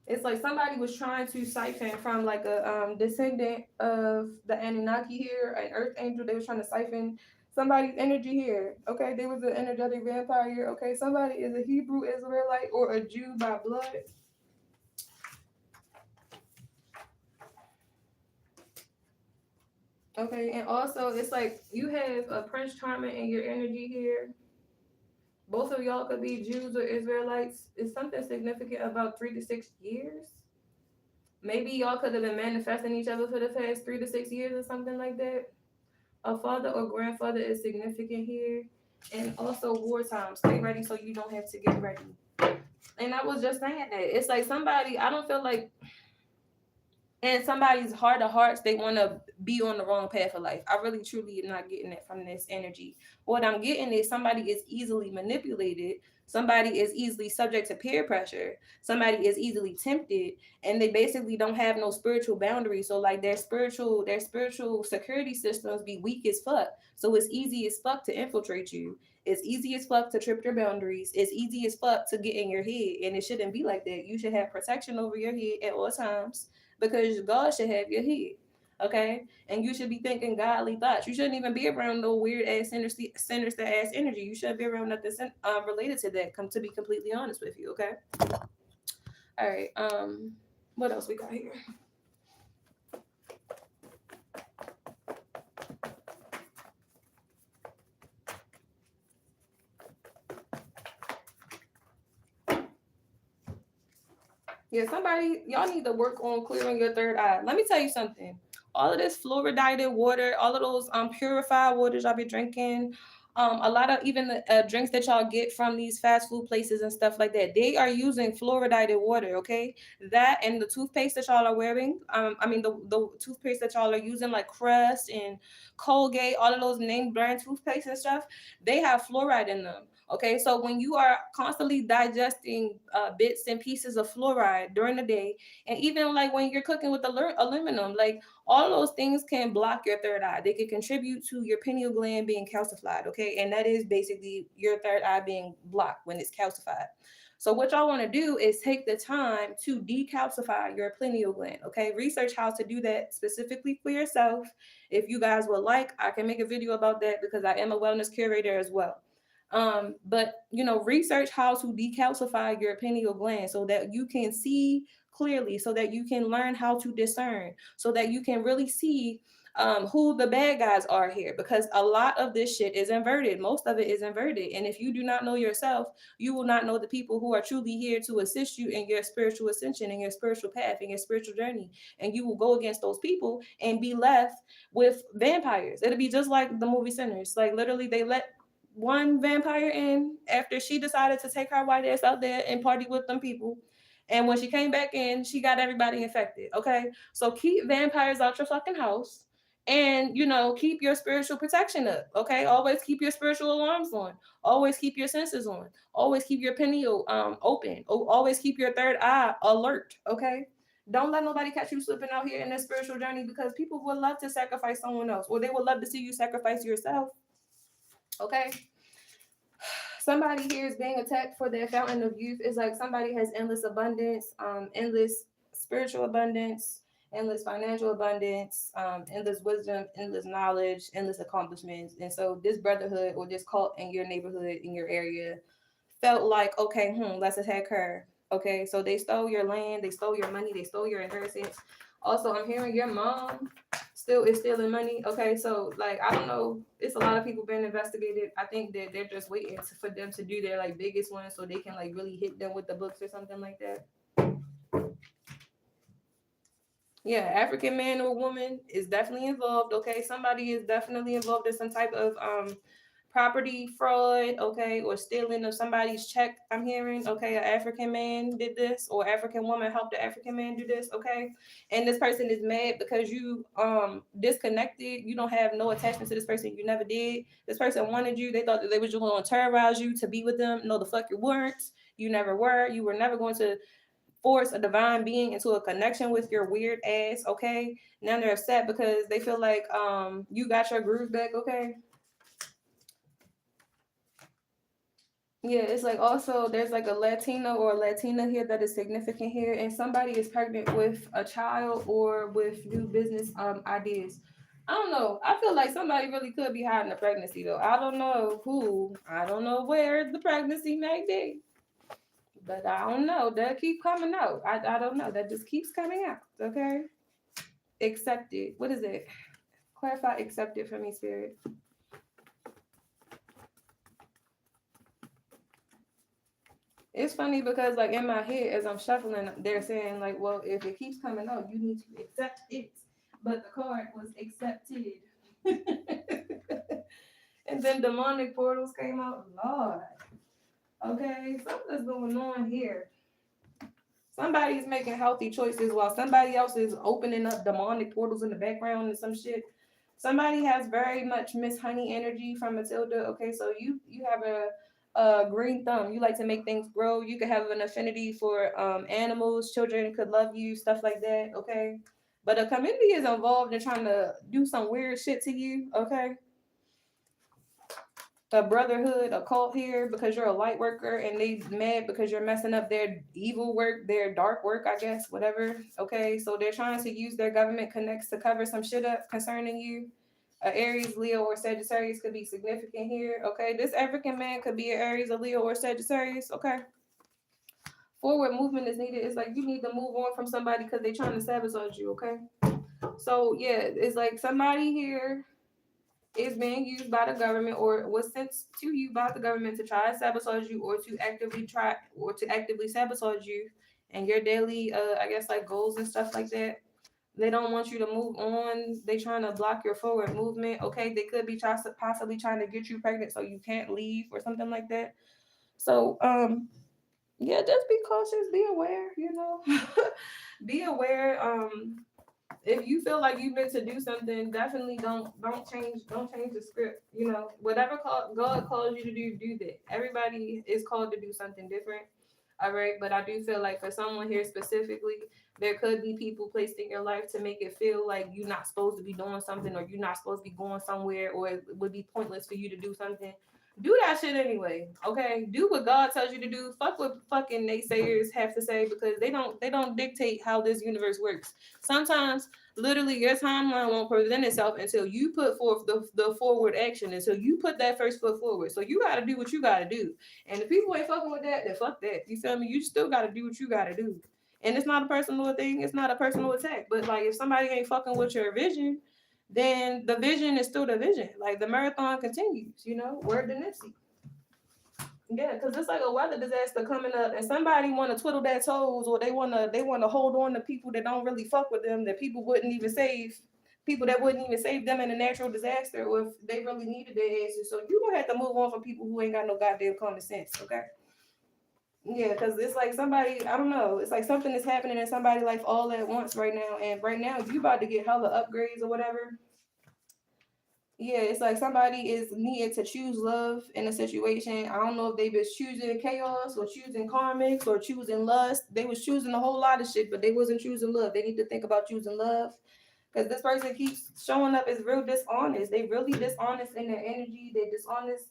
it's like somebody was trying to siphon from like a descendant of the Anunnaki here, an earth angel. They was trying to siphon somebody's energy here. Okay, they was an energetic vampire. Okay, somebody is a Hebrew Israelite or a Jew by blood. Okay, and also it's like you have a Prince Charming in your energy here. Both of y'all could be Jews or Israelites. Is something significant about 3 to 6 years? Maybe y'all could have been manifesting each other for the past 3 to 6 years or something like that. A father or grandfather is significant here. And also wartime. Stay ready so you don't have to get ready. And I was just saying that. It's like somebody, I don't feel like in somebody's heart of hearts, they want to be on the wrong path of life. I really, truly am not getting it from this energy. What I'm getting is somebody is easily manipulated. Somebody is easily subject to peer pressure. Somebody is easily tempted, and they basically don't have no spiritual boundaries. So like their spiritual security systems be weak as fuck. So it's easy as fuck to infiltrate you. It's easy as fuck to trip your boundaries. It's easy as fuck to get in your head, and it shouldn't be like that. You should have protection over your head at all times because God should have your head. Okay, and you should be thinking godly thoughts. You shouldn't even be around no weird ass sinister ass energy. You should be around nothing related to that. Come to be completely honest with you. Okay. All right. What else we got here? Yeah, somebody, y'all need to work on clearing your third eye. Let me tell you something. All of this fluoridated water, all of those purified waters y'all be drinking, a lot of even the drinks that y'all get from these fast food places and stuff like that, they are using fluoridated water. Okay, that and the toothpaste that y'all are wearing, the toothpaste that y'all are using, like Crest and Colgate, all of those name brand toothpaste and stuff, they have fluoride in them. Okay, so when you are constantly digesting bits and pieces of fluoride during the day, and even like when you're cooking with aluminum, like all of those things can block your third eye. They can contribute to your pineal gland being calcified. Okay, and that is basically your third eye being blocked when it's calcified. So what y'all want to do is take the time to decalcify your pineal gland. Okay, research how to do that specifically for yourself. If you guys would like, I can make a video about that because I am a wellness curator as well. But research how to decalcify your pineal gland so that you can see clearly, so that you can learn how to discern, so that you can really see who the bad guys are here, because a lot of this shit is inverted. Most of it is inverted. And if you do not know yourself, you will not know the people who are truly here to assist you in your spiritual ascension, in your spiritual path, in your spiritual journey. And you will go against those people and be left with vampires. It'll be just like the movie Sinners. Like, literally, they let one vampire in after she decided to take her white ass out there and party with them people. And when she came back in, she got everybody infected. Okay. So keep vampires out your fucking house, and keep your spiritual protection up. Okay. Always keep your spiritual alarms on. Always keep your senses on. Always keep your pineal open. Always keep your third eye alert. Okay. Don't let nobody catch you slipping out here in this spiritual journey, because people would love to sacrifice someone else, or they would love to see you sacrifice yourself. Okay. Somebody here is being attacked for their fountain of youth. It's like somebody has endless abundance, endless spiritual abundance, endless financial abundance, endless wisdom, endless knowledge, endless accomplishments. And so this brotherhood or this cult in your neighborhood, in your area, felt like, okay, let's attack her. Okay, so they stole your land, they stole your money, they stole your inheritance. Also, I'm hearing your mom still is stealing money. Okay, so like, I don't know, it's a lot of people being investigated. I think that they're just waiting for them to do their like biggest one, so they can like really hit them with the books or something like that. Yeah, African man or woman is definitely involved. Okay, somebody is definitely involved in some type of property fraud, okay, or stealing of somebody's check. I'm hearing, okay, an African man did this, or African woman helped the African man do this, okay, and this person is mad because you disconnected. You don't have no attachment to this person. You never did. This person wanted you. They thought that they were just going to terrorize you to be with them. No, the fuck you weren't. You never were. You were never going to force a divine being into a connection with your weird ass. Okay, now they're upset because they feel like you got your groove back. Okay. Yeah, it's like also there's like a Latino or a Latina here that is significant here, and somebody is pregnant with a child or with new business ideas. I don't know. I feel like somebody really could be hiding a pregnancy though. I don't know who. I don't know where the pregnancy may be. But I don't know. That keep coming out. I don't know. That just keeps coming out. Okay. Accepted. What is it? Clarify accepted for me, spirit. It's funny because like in my head as I'm shuffling, they're saying like, well, if it keeps coming out, you need to accept it. But the card was accepted. And then demonic portals came out. Lord. Okay, something's going on here. Somebody's making healthy choices while somebody else is opening up demonic portals in the background and some shit. Somebody has very much Miss Honey energy from Matilda. Okay, so you have a green thumb. You like to make things grow. You could have an affinity for animals. Children could love you, stuff like that. Okay, but a community is involved in trying to do some weird shit to you. Okay, a brotherhood, a cult here because you're a light worker, and they mad because you're messing up their evil work, their dark work, I guess, whatever. Okay, so they're trying to use their government connects to cover some shit up concerning you. Aries, Leo, or Sagittarius could be significant here. Okay, this African man could be an Aries, a Leo, or Sagittarius. Okay, forward movement is needed. It's like you need to move on from somebody because they're trying to sabotage you. Okay, so yeah, it's like somebody here is being used by the government or was sent to you by the government to try to sabotage you, or to actively sabotage you and your daily I guess like goals and stuff like that. They don't want you to move on. They trying to block your forward movement. Okay, they could be possibly trying to get you pregnant so you can't leave or something like that. So yeah, just be cautious, be aware, be aware. If you feel like you've been to do something, definitely don't change the script. Whatever God calls you to do that. Everybody is called to do something different. All right, but I do feel like for someone here specifically, there could be people placed in your life to make it feel like you're not supposed to be doing something, or you're not supposed to be going somewhere, or it would be pointless for you to do something. do that shit anyway. Okay, do what God tells you to do. Fuck what fucking naysayers have to say, because they don't dictate how this universe works. Sometimes literally your timeline won't present itself until you put forth the forward action, until you put that first foot forward. So you got to do what you got to do. And if people ain't fucking with that, then fuck that. You feel me? You still got to do what you got to do. And it's not a personal thing. It's not a personal attack. But like, if somebody ain't fucking with your vision, then the vision is still the vision. Like, the marathon continues, word to Nipsey. Yeah, because it's like a weather disaster coming up, and somebody want to twiddle their toes, or they want to hold on to people that don't really fuck with them, that people wouldn't even save, people that wouldn't even save them in a natural disaster, or if they really needed their answers. So you gonna have to move on from people who ain't got no goddamn common sense, okay? Yeah, because it's like somebody, I don't know, it's like something is happening in somebody's life all at once right now, and right now you about to get hella upgrades or whatever. Yeah, it's like somebody is needed to choose love in a situation. I don't know if they was choosing chaos or choosing karmics or choosing lust. They was choosing a whole lot of shit, but they wasn't choosing love. They need to think about choosing love, because this person keeps showing up as real dishonest. They really dishonest in their energy. They're dishonest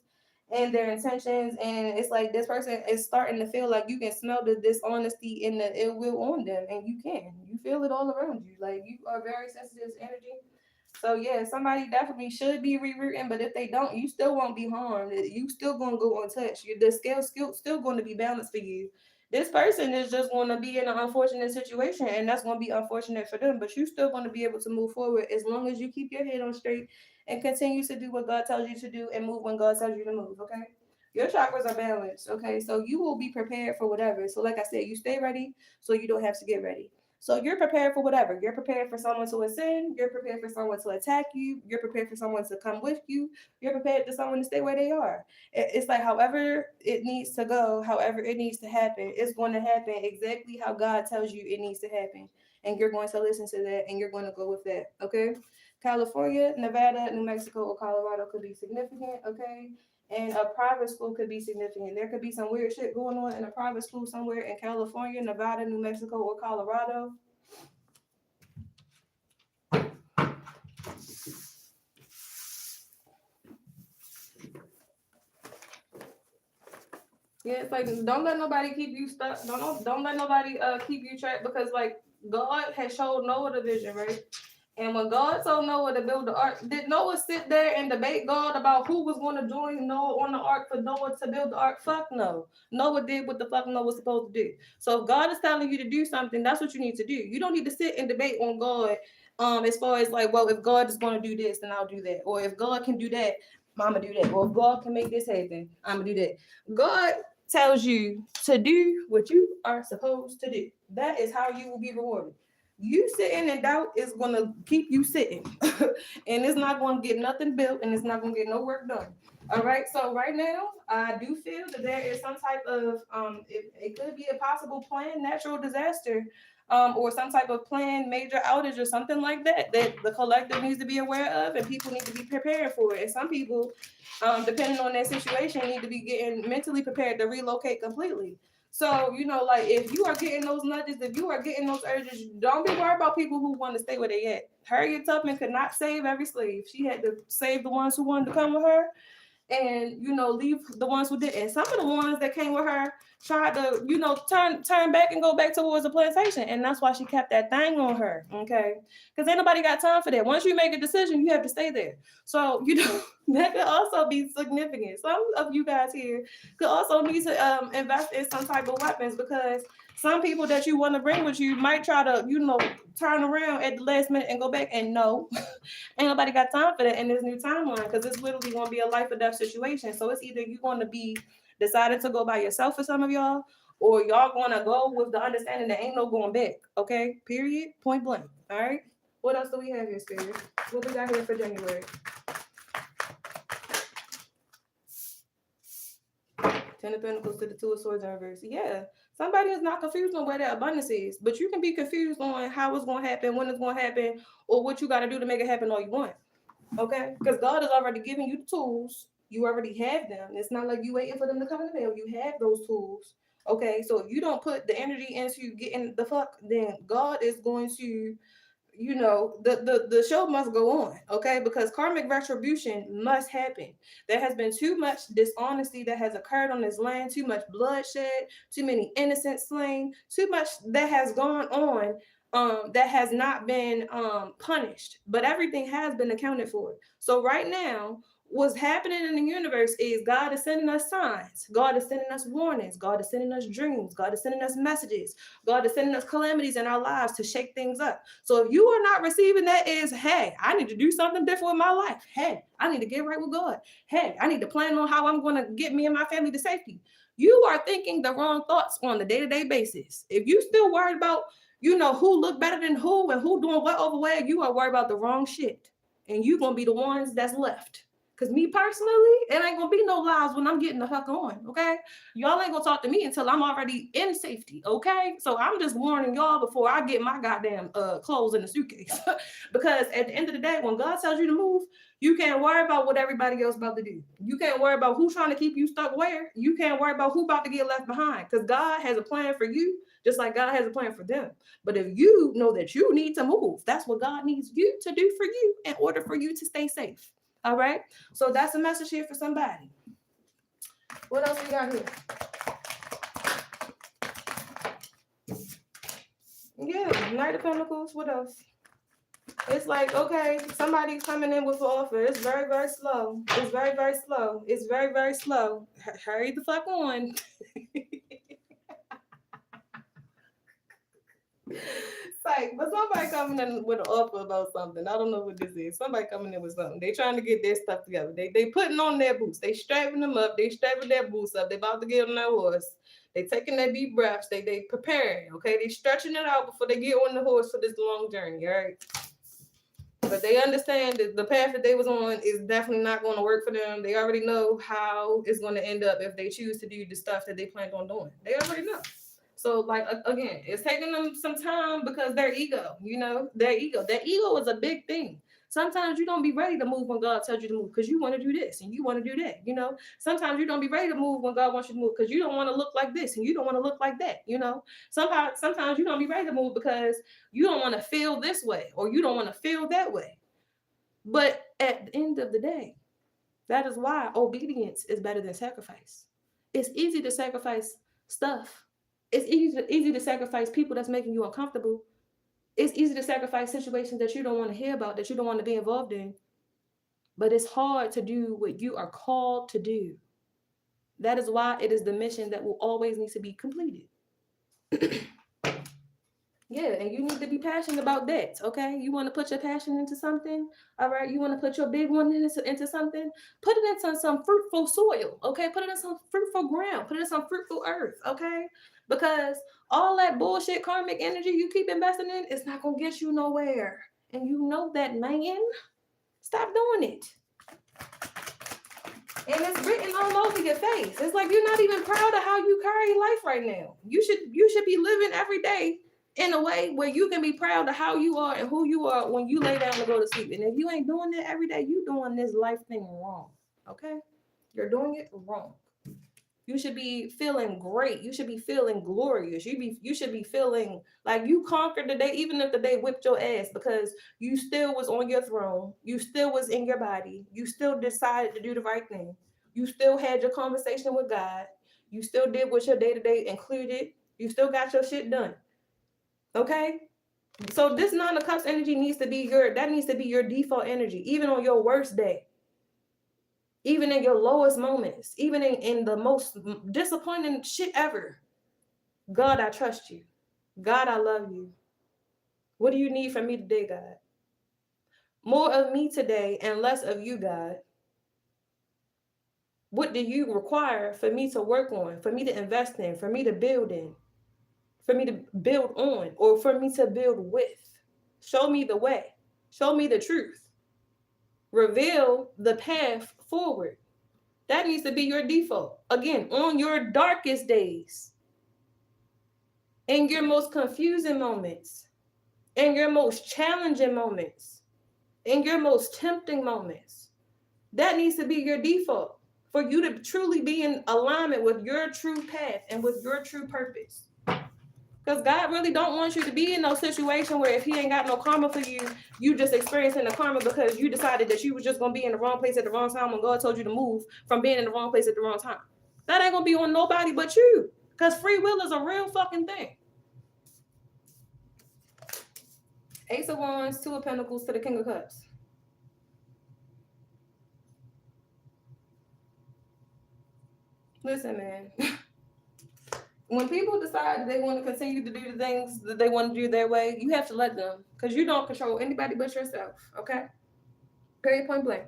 in their intentions, and it's like this person is starting to feel like you can smell the dishonesty and the ill will on them, and you feel it all around you. Like, you are very sensitive to energy. So yeah, somebody definitely should be rerouting, but if they don't, you still won't be harmed. You still gonna go untouched. The scale still going to be balanced for you. This person is just going to be in an unfortunate situation, and that's going to be unfortunate for them. But you still going to be able to move forward as long as you keep your head on straight and continue to do what God tells you to do and move when God tells you to move. Okay. Your chakras are balanced, okay? So you will be prepared for whatever. So, like I said, you stay ready so you don't have to get ready. So you're prepared for whatever. You're prepared for someone to ascend. You're prepared for someone to attack you. You're prepared for someone to come with you. You're prepared for someone to stay where they are. It's like, however it needs to go, however it needs to happen, it's going to happen exactly how God tells you it needs to happen. And you're going to listen to that, and you're going to go with that. Okay. California, Nevada, New Mexico, or Colorado could be significant. Okay. And a private school could be significant. There could be some weird shit going on in a private school somewhere in California, Nevada, New Mexico, or Colorado. Yeah, it's like, don't let nobody keep you stuck. Don't let nobody keep you trapped, because like, God has showed Noah the vision, right? And when God told Noah to build the ark, did Noah sit there and debate God about who was going to join Noah on the ark for Noah to build the ark? Fuck no. Noah did what the fuck Noah was supposed to do. So if God is telling you to do something, that's what you need to do. You don't need to sit and debate on God, as far as like, well, if God is going to do this, then I'll do that. Or if God can do that, I'm going to do that. Or if God can make this happen, I'm going to do that. God tells you to do what you are supposed to do. That is how you will be rewarded. You sitting in doubt is going to keep you sitting, and it's not going to get nothing built, and it's not going to get no work done. All right. So right now, I do feel that there is some type of it could be a possible planned natural disaster, or some type of planned major outage or something like that the collective needs to be aware of, and people need to be prepared for it. And some people, depending on their situation, need to be getting mentally prepared to relocate completely. So, like, if you are getting those nudges, if you are getting those urges, don't be worried about people who want to stay where they at. Harriet Tubman could not save every slave. She had to save the ones who wanted to come with her, and leave the ones who didn't. Some of the ones that came with her tried to turn back and go back towards the plantation, and that's why she kept that thing on her. Okay, because ain't nobody got time for that. Once you make a decision, you have to stay there. So that could also be significant. Some of you guys here could also need to invest in some type of weapons, because some people that you want to bring with you might try to turn around at the last minute and go back, and no. Ain't nobody got time for that in this new timeline, because it's literally going to be a life or death situation. So it's either you're going to be deciding to go by yourself for some of y'all, or y'all going to go with the understanding that ain't no going back. Okay? Period. Point blank. All right? What else do we have here, Spirit? What we got here for January? Ten of Pentacles to the Two of Swords in reverse. Yeah. Somebody is not confused on where their abundance is, but you can be confused on how it's going to happen, when it's going to happen, or what you got to do to make it happen all you want. Okay? Because God is already giving you the tools. You already have them. It's not like you waiting for them to come in the mail. You have those tools. Okay? So if you don't put the energy into getting the fuck, then God is going to you know, the show must go on, okay? Because karmic retribution must happen. There has been too much dishonesty that has occurred on this land, too much bloodshed, too many innocents slain, too much that has gone on that has not been punished, but everything has been accounted for. So right now, what's happening in the universe is God is sending us signs. God is sending us warnings. God is sending us dreams. God is sending us messages. God is sending us calamities in our lives to shake things up. So if you are not receiving that as, hey, I need to do something different with my life. Hey, I need to get right with God. Hey, I need to plan on how I'm going to get me and my family to safety. You are thinking the wrong thoughts on a day-to-day basis. If you still worried about, you know, who look better than who and who doing what over where, you are worried about the wrong shit. And you're going to be the ones that's left. Because me personally, it ain't going to be no lies when I'm getting the fuck on, okay? Y'all ain't going to talk to me until I'm already in safety, okay? So I'm just warning y'all before I get my goddamn clothes in the suitcase. Because at the end of the day, when God tells you to move, you can't worry about what everybody else about to do. You can't worry about who's trying to keep you stuck where. You can't worry about who about to get left behind. Because God has a plan for you, just like God has a plan for them. But if you know that you need to move, that's what God needs you to do for you in order for you to stay safe. All right? So that's a message here for somebody. What else we got here? Yeah, Knight of Pentacles. What else? It's like, okay, somebody's coming in with an offer. It's very, very slow. It's very, very slow. It's very, very slow. Hurry the fuck on. It's like, but somebody coming in with an offer about something. I don't know what this is. Somebody coming in with something. They trying to get their stuff together. They putting on their boots. They strapping them up. They strapping their boots up. They about to get on their horse. They taking their deep breaths. They preparing. Okay, they stretching it out before they get on the horse for this long journey. All right. But they understand that the path that they was on is definitely not going to work for them. They already know how it's going to end up if they choose to do the stuff that they planned on doing. They already know. So, like, again, it's taking them some time because their ego, you know, their ego. Their ego is a big thing. Sometimes you don't be ready to move when God tells you to move because you want to do this and you want to do that, you know. Sometimes you don't be ready to move when God wants you to move because you don't want to look like this and you don't want to look like that, you know. Sometimes you don't be ready to move because you don't want to feel this way or you don't want to feel that way. But at the end of the day, that is why obedience is better than sacrifice. It's easy to sacrifice stuff. It's easy to sacrifice people that's making you uncomfortable. It's easy to sacrifice situations that you don't want to hear about, that you don't want to be involved in. But it's hard to do what you are called to do. That is why it is the mission that will always need to be completed. Yeah, and you need to be passionate about that, okay? You want to put your passion into something, all right? You want to put your big one into something, put it into some fruitful soil, okay? Put it in some fruitful ground, put it in some fruitful earth, okay? Because all that bullshit karmic energy you keep investing in, it's not going to get you nowhere. And you know that, man. Stop doing it. And it's written all over your face. It's like you're not even proud of how you carry life right now. You should be living every day in a way where you can be proud of how you are and who you are when you lay down to go to sleep. And if you ain't doing that every day, you doing this life thing wrong. Okay? You're doing it wrong. You should be feeling great. You should be feeling glorious. You should be feeling like you conquered the day, even if the day whipped your ass, because you still was on your throne. You still was in your body. You still decided to do the right thing. You still had your conversation with God. You still did what your day-to-day included. You still got your shit done. Okay? So this Nine of Cups energy needs to be your default energy, even on your worst day. Even in your lowest moments, even in the most disappointing shit ever. God, I trust you. God, I love you. What do you need from me today, God? More of me today and less of you, God. What do you require for me to work on, for me to invest in, for me to build in, for me to build on, or for me to build with? Show me the way. Show me the truth. Reveal the path forward. That needs to be your default. Again, on your darkest days, in your most confusing moments, in your most challenging moments, in your most tempting moments, that needs to be your default for you to truly be in alignment with your true path and with your true purpose. Because Because God really don't want you to be in no situation where if he ain't got no karma for you, you just experiencing the karma because you decided that you was just going to be in the wrong place at the wrong time when God told you to move from being in the wrong place at the wrong time. That ain't going to be on nobody but you. Because free will is a real fucking thing. Ace of Wands, Two of Pentacles to the King of Cups. Listen, man. When people decide that they want to continue to do the things that they want to do their way, you have to let them. Because you don't control anybody but yourself, okay? Period, point blank.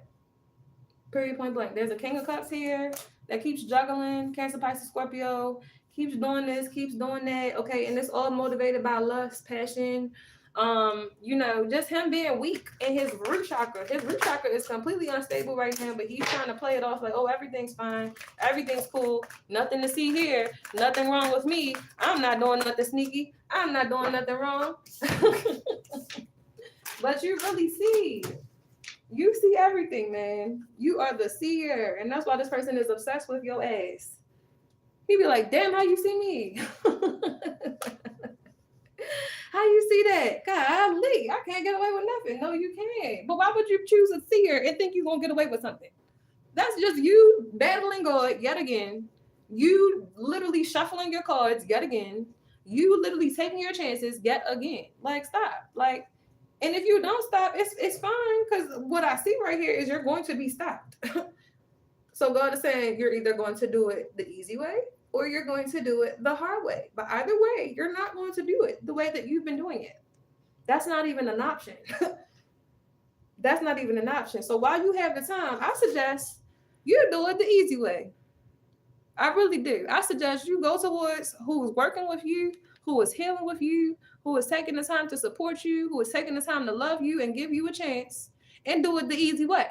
Period, point blank. There's a King of Cups here that keeps juggling. Cancer, Pisces, Scorpio. Keeps doing this, keeps doing that. Okay, and it's all motivated by lust, passion. Just him being weak in his root chakra. His root chakra is completely unstable right now, but he's trying to play it off like, oh, everything's fine, everything's cool, nothing to see here, nothing wrong with me. I'm not doing nothing sneaky. I'm not doing nothing wrong. But you really see. You see everything, man. You are the seer, and that's why this person is obsessed with your ass. He be like, damn, how you see me? How you see that? Golly, I can't get away with nothing. No, you can't. But why would you choose a seer and think you're going to get away with something? That's just you battling God yet again. You literally shuffling your cards yet again. You literally taking your chances yet again. Like, stop. Like, and if you don't stop, it's fine. Because what I see right here is you're going to be stopped. So God is saying you're either going to do it the easy way or you're going to do it the hard way. But either way, you're not going to do it the way that you've been doing it. That's not even an option. That's not even an option. So while you have the time, I suggest you do it the easy way. I really do. I suggest you go towards who is working with you, who is healing with you, who is taking the time to support you, who is taking the time to love you and give you a chance, and do it the easy way.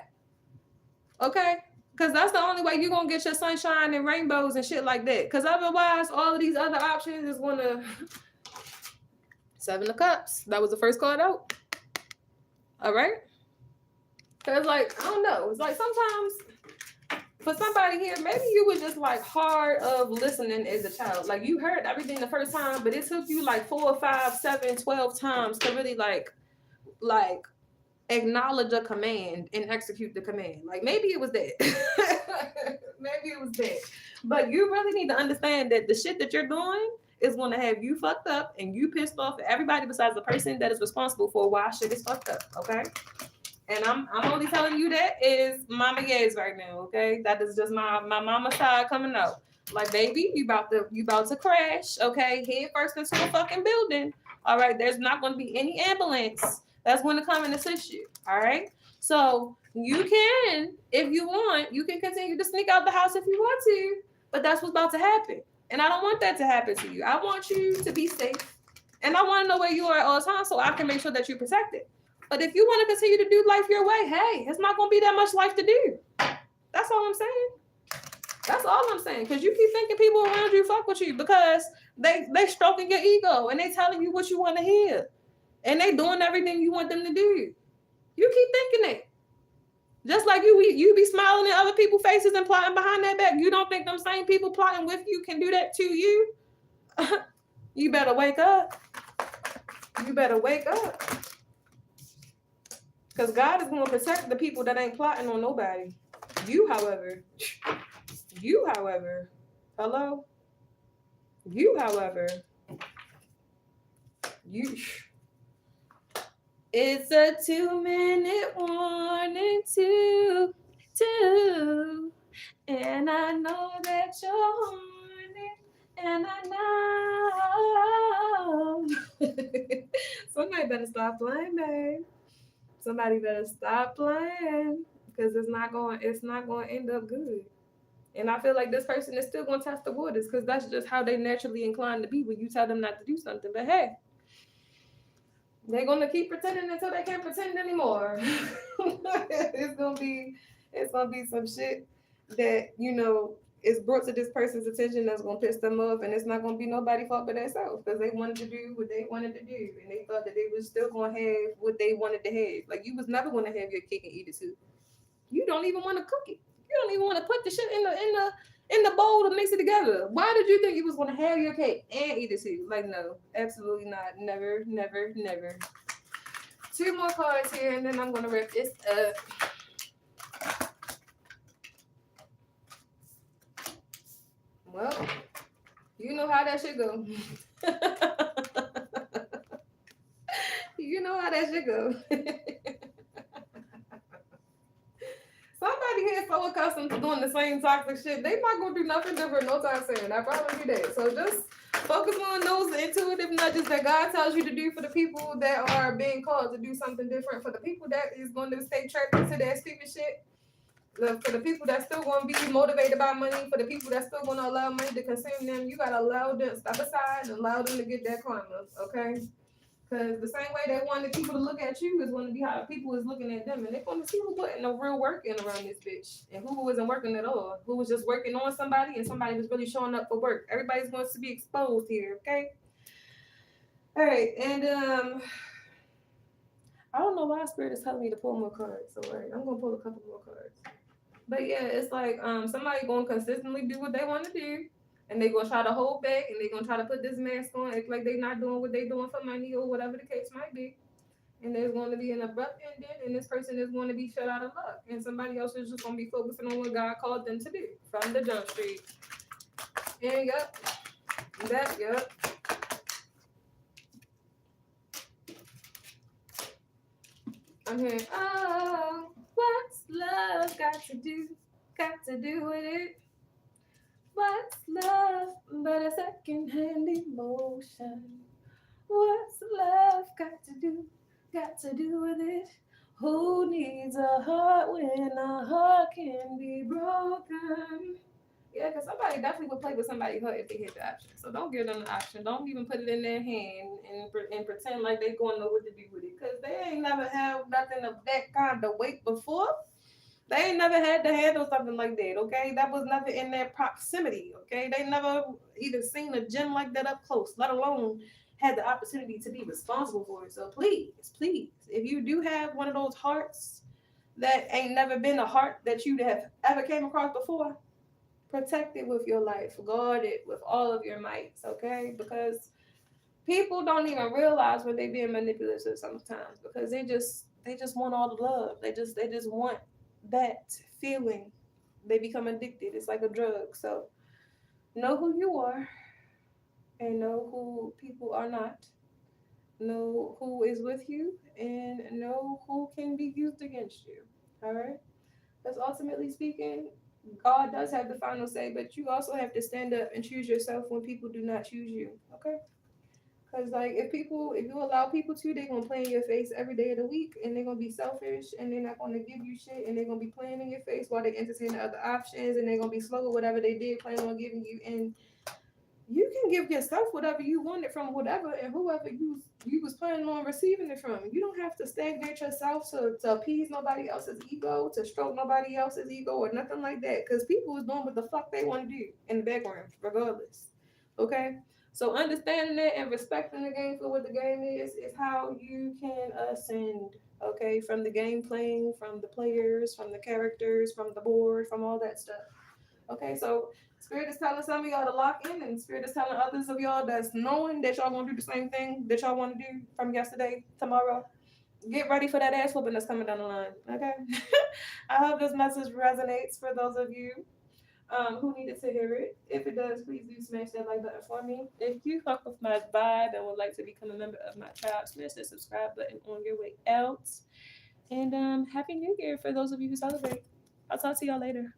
Okay? Because that's the only way you're going to get your sunshine and rainbows and shit like that. Because otherwise, all of these other options is going to... Seven of Cups. That was the first card out. All right? Because, like, I don't know. It's like sometimes... For somebody here, maybe you were just like hard of listening as a child. Like you heard everything the first time, but it took you like 4, 5, 7, 12 times to really like acknowledge a command and execute the command. Like maybe it was that. Maybe it was that. But you really need to understand that the shit that you're doing is going to have you fucked up and you pissed off at everybody besides the person that is responsible for why shit is fucked up. Okay? And I'm only telling you that is Mama Yays right now, okay? That is just my mama side coming out. Like, baby, you about to crash, okay? Head first into a fucking building. All right, there's not going to be any ambulance that's going to come and assist you. All right. So you can, if you want, you can continue to sneak out the house if you want to, but that's what's about to happen. And I don't want that to happen to you. I want you to be safe. And I want to know where you are at all times so I can make sure that you're protected. But if you want to continue to do life your way, hey, it's not going to be that much life to do. That's all I'm saying. That's all I'm saying. Because you keep thinking people around you fuck with you because they stroking your ego and they telling you what you want to hear. And they doing everything you want them to do. You keep thinking it. Just like you be smiling in other people's faces and plotting behind their back. You don't think them same people plotting with you can do that to you? You better wake up. You better wake up. Because God is going to protect the people that ain't plotting on nobody. You, however, hello? You, however, it's a 2-minute warning to, and I know that you're horny, and I know. Somebody better stop playing, babe. Somebody better stop playing because it's not going to end up good. And I feel like this person is still going to test the waters because that's just how they naturally inclined to be when you tell them not to do something. But hey, they're going to keep pretending until they can't pretend anymore. It's going to be some shit that, is brought to this person's attention that's going to piss them off, and it's not going to be nobody's fault but themselves because they wanted to do what they wanted to do, and they thought that they was still going to have what they wanted to have. Like, you was never going to have your cake and eat it too. You don't even want to cook it. You don't even want to put the shit in in the bowl to mix it together. Why did you think you was gonna have your cake and eat it too? Like, no, absolutely not. Never, never, never. 2 more cards here, and then I'm gonna wrap this up. Well, you know how that shit go. You know how that shit go. Somebody here is so accustomed to doing the same toxic shit, they not gonna do nothing different no time soon. I promise you that. So just focus on those intuitive nudges that God tells you to do for the people that are being called to do something different. For the people that is going to stay trapped into that stupid shit. For the people that's still going to be motivated by money, for the people that's still going to allow money to consume them, you got to allow them, step aside and allow them to get that karma, okay? Because the same way they wanted people to look at you is going to be how people is looking at them. And they're going to see who putting the real work in around this bitch. And who wasn't working at all. Who was just working on somebody and somebody was really showing up for work. Everybody's going to be exposed here, okay? All right, and I don't know why Spirit is telling me to pull more cards. So, all right, I'm going to pull a couple more cards. But yeah, it's like somebody going to consistently do what they want to do. And they're going to try to hold back, and they're going to try to put this mask on, act like they're not doing what they're doing for money or whatever the case might be. And there's going to be an abrupt ending, and this person is going to be shut out of luck. And somebody else is just going to be focusing on what God called them to do from the jump street. And yep. I'm hearing, oh, what's love got to do with it? What's love but a second-hand emotion? What's love got to do with it? Who needs a heart when a heart can be broken? Yeah, because somebody definitely would play with somebody's heart if they hit the option. So don't give them the option. Don't even put it in their hand and pretend like they going to know what to do with it. Because they ain't never had nothing of that kind of weight before. They ain't never had to handle something like that, okay? That was never in their proximity, okay? They never even seen a gem like that up close, let alone had the opportunity to be responsible for it. So please, if you do have one of those hearts that ain't never been a heart that you have ever came across before, protect it with your life. Guard it with all of your mights, okay? Because people don't even realize when they're being manipulative sometimes because they just want all the love. They just want that feeling. They become addicted. It's like a drug. So know who you are and know who people are not. Know who is with you and know who can be used against you. All right? Because ultimately speaking, God does have the final say, but you also have to stand up and choose yourself when people do not choose you. Okay? Because, like, if you allow people to, they're going to play in your face every day of the week, and they're going to be selfish, and they're not going to give you shit, and they're going to be playing in your face while they entertain the other options, and they're going to be slow with whatever they did plan on giving you. And you can give yourself whatever you wanted from whatever and whoever you was planning on receiving it from. You don't have to stagnate yourself to appease nobody else's ego, to stroke nobody else's ego, or nothing like that. Because people is doing what the fuck they want to do in the background, regardless. Okay? So understanding that and respecting the game for what the game is how you can ascend, okay? From the game playing, from the players, from the characters, from the board, from all that stuff. Okay, so Spirit is telling some of y'all to lock in, and Spirit is telling others of y'all that's knowing that y'all gonna do the same thing that y'all want to do from yesterday, tomorrow. Get ready for that ass whooping that's coming down the line. Okay, I hope this message resonates for those of you who needed to hear it. If it does, please do smash that like button for me. If you fuck with my vibe and would like to become a member of my tribe, smash that subscribe button on your way out. And Happy New Year for those of you who celebrate. I'll talk to y'all later.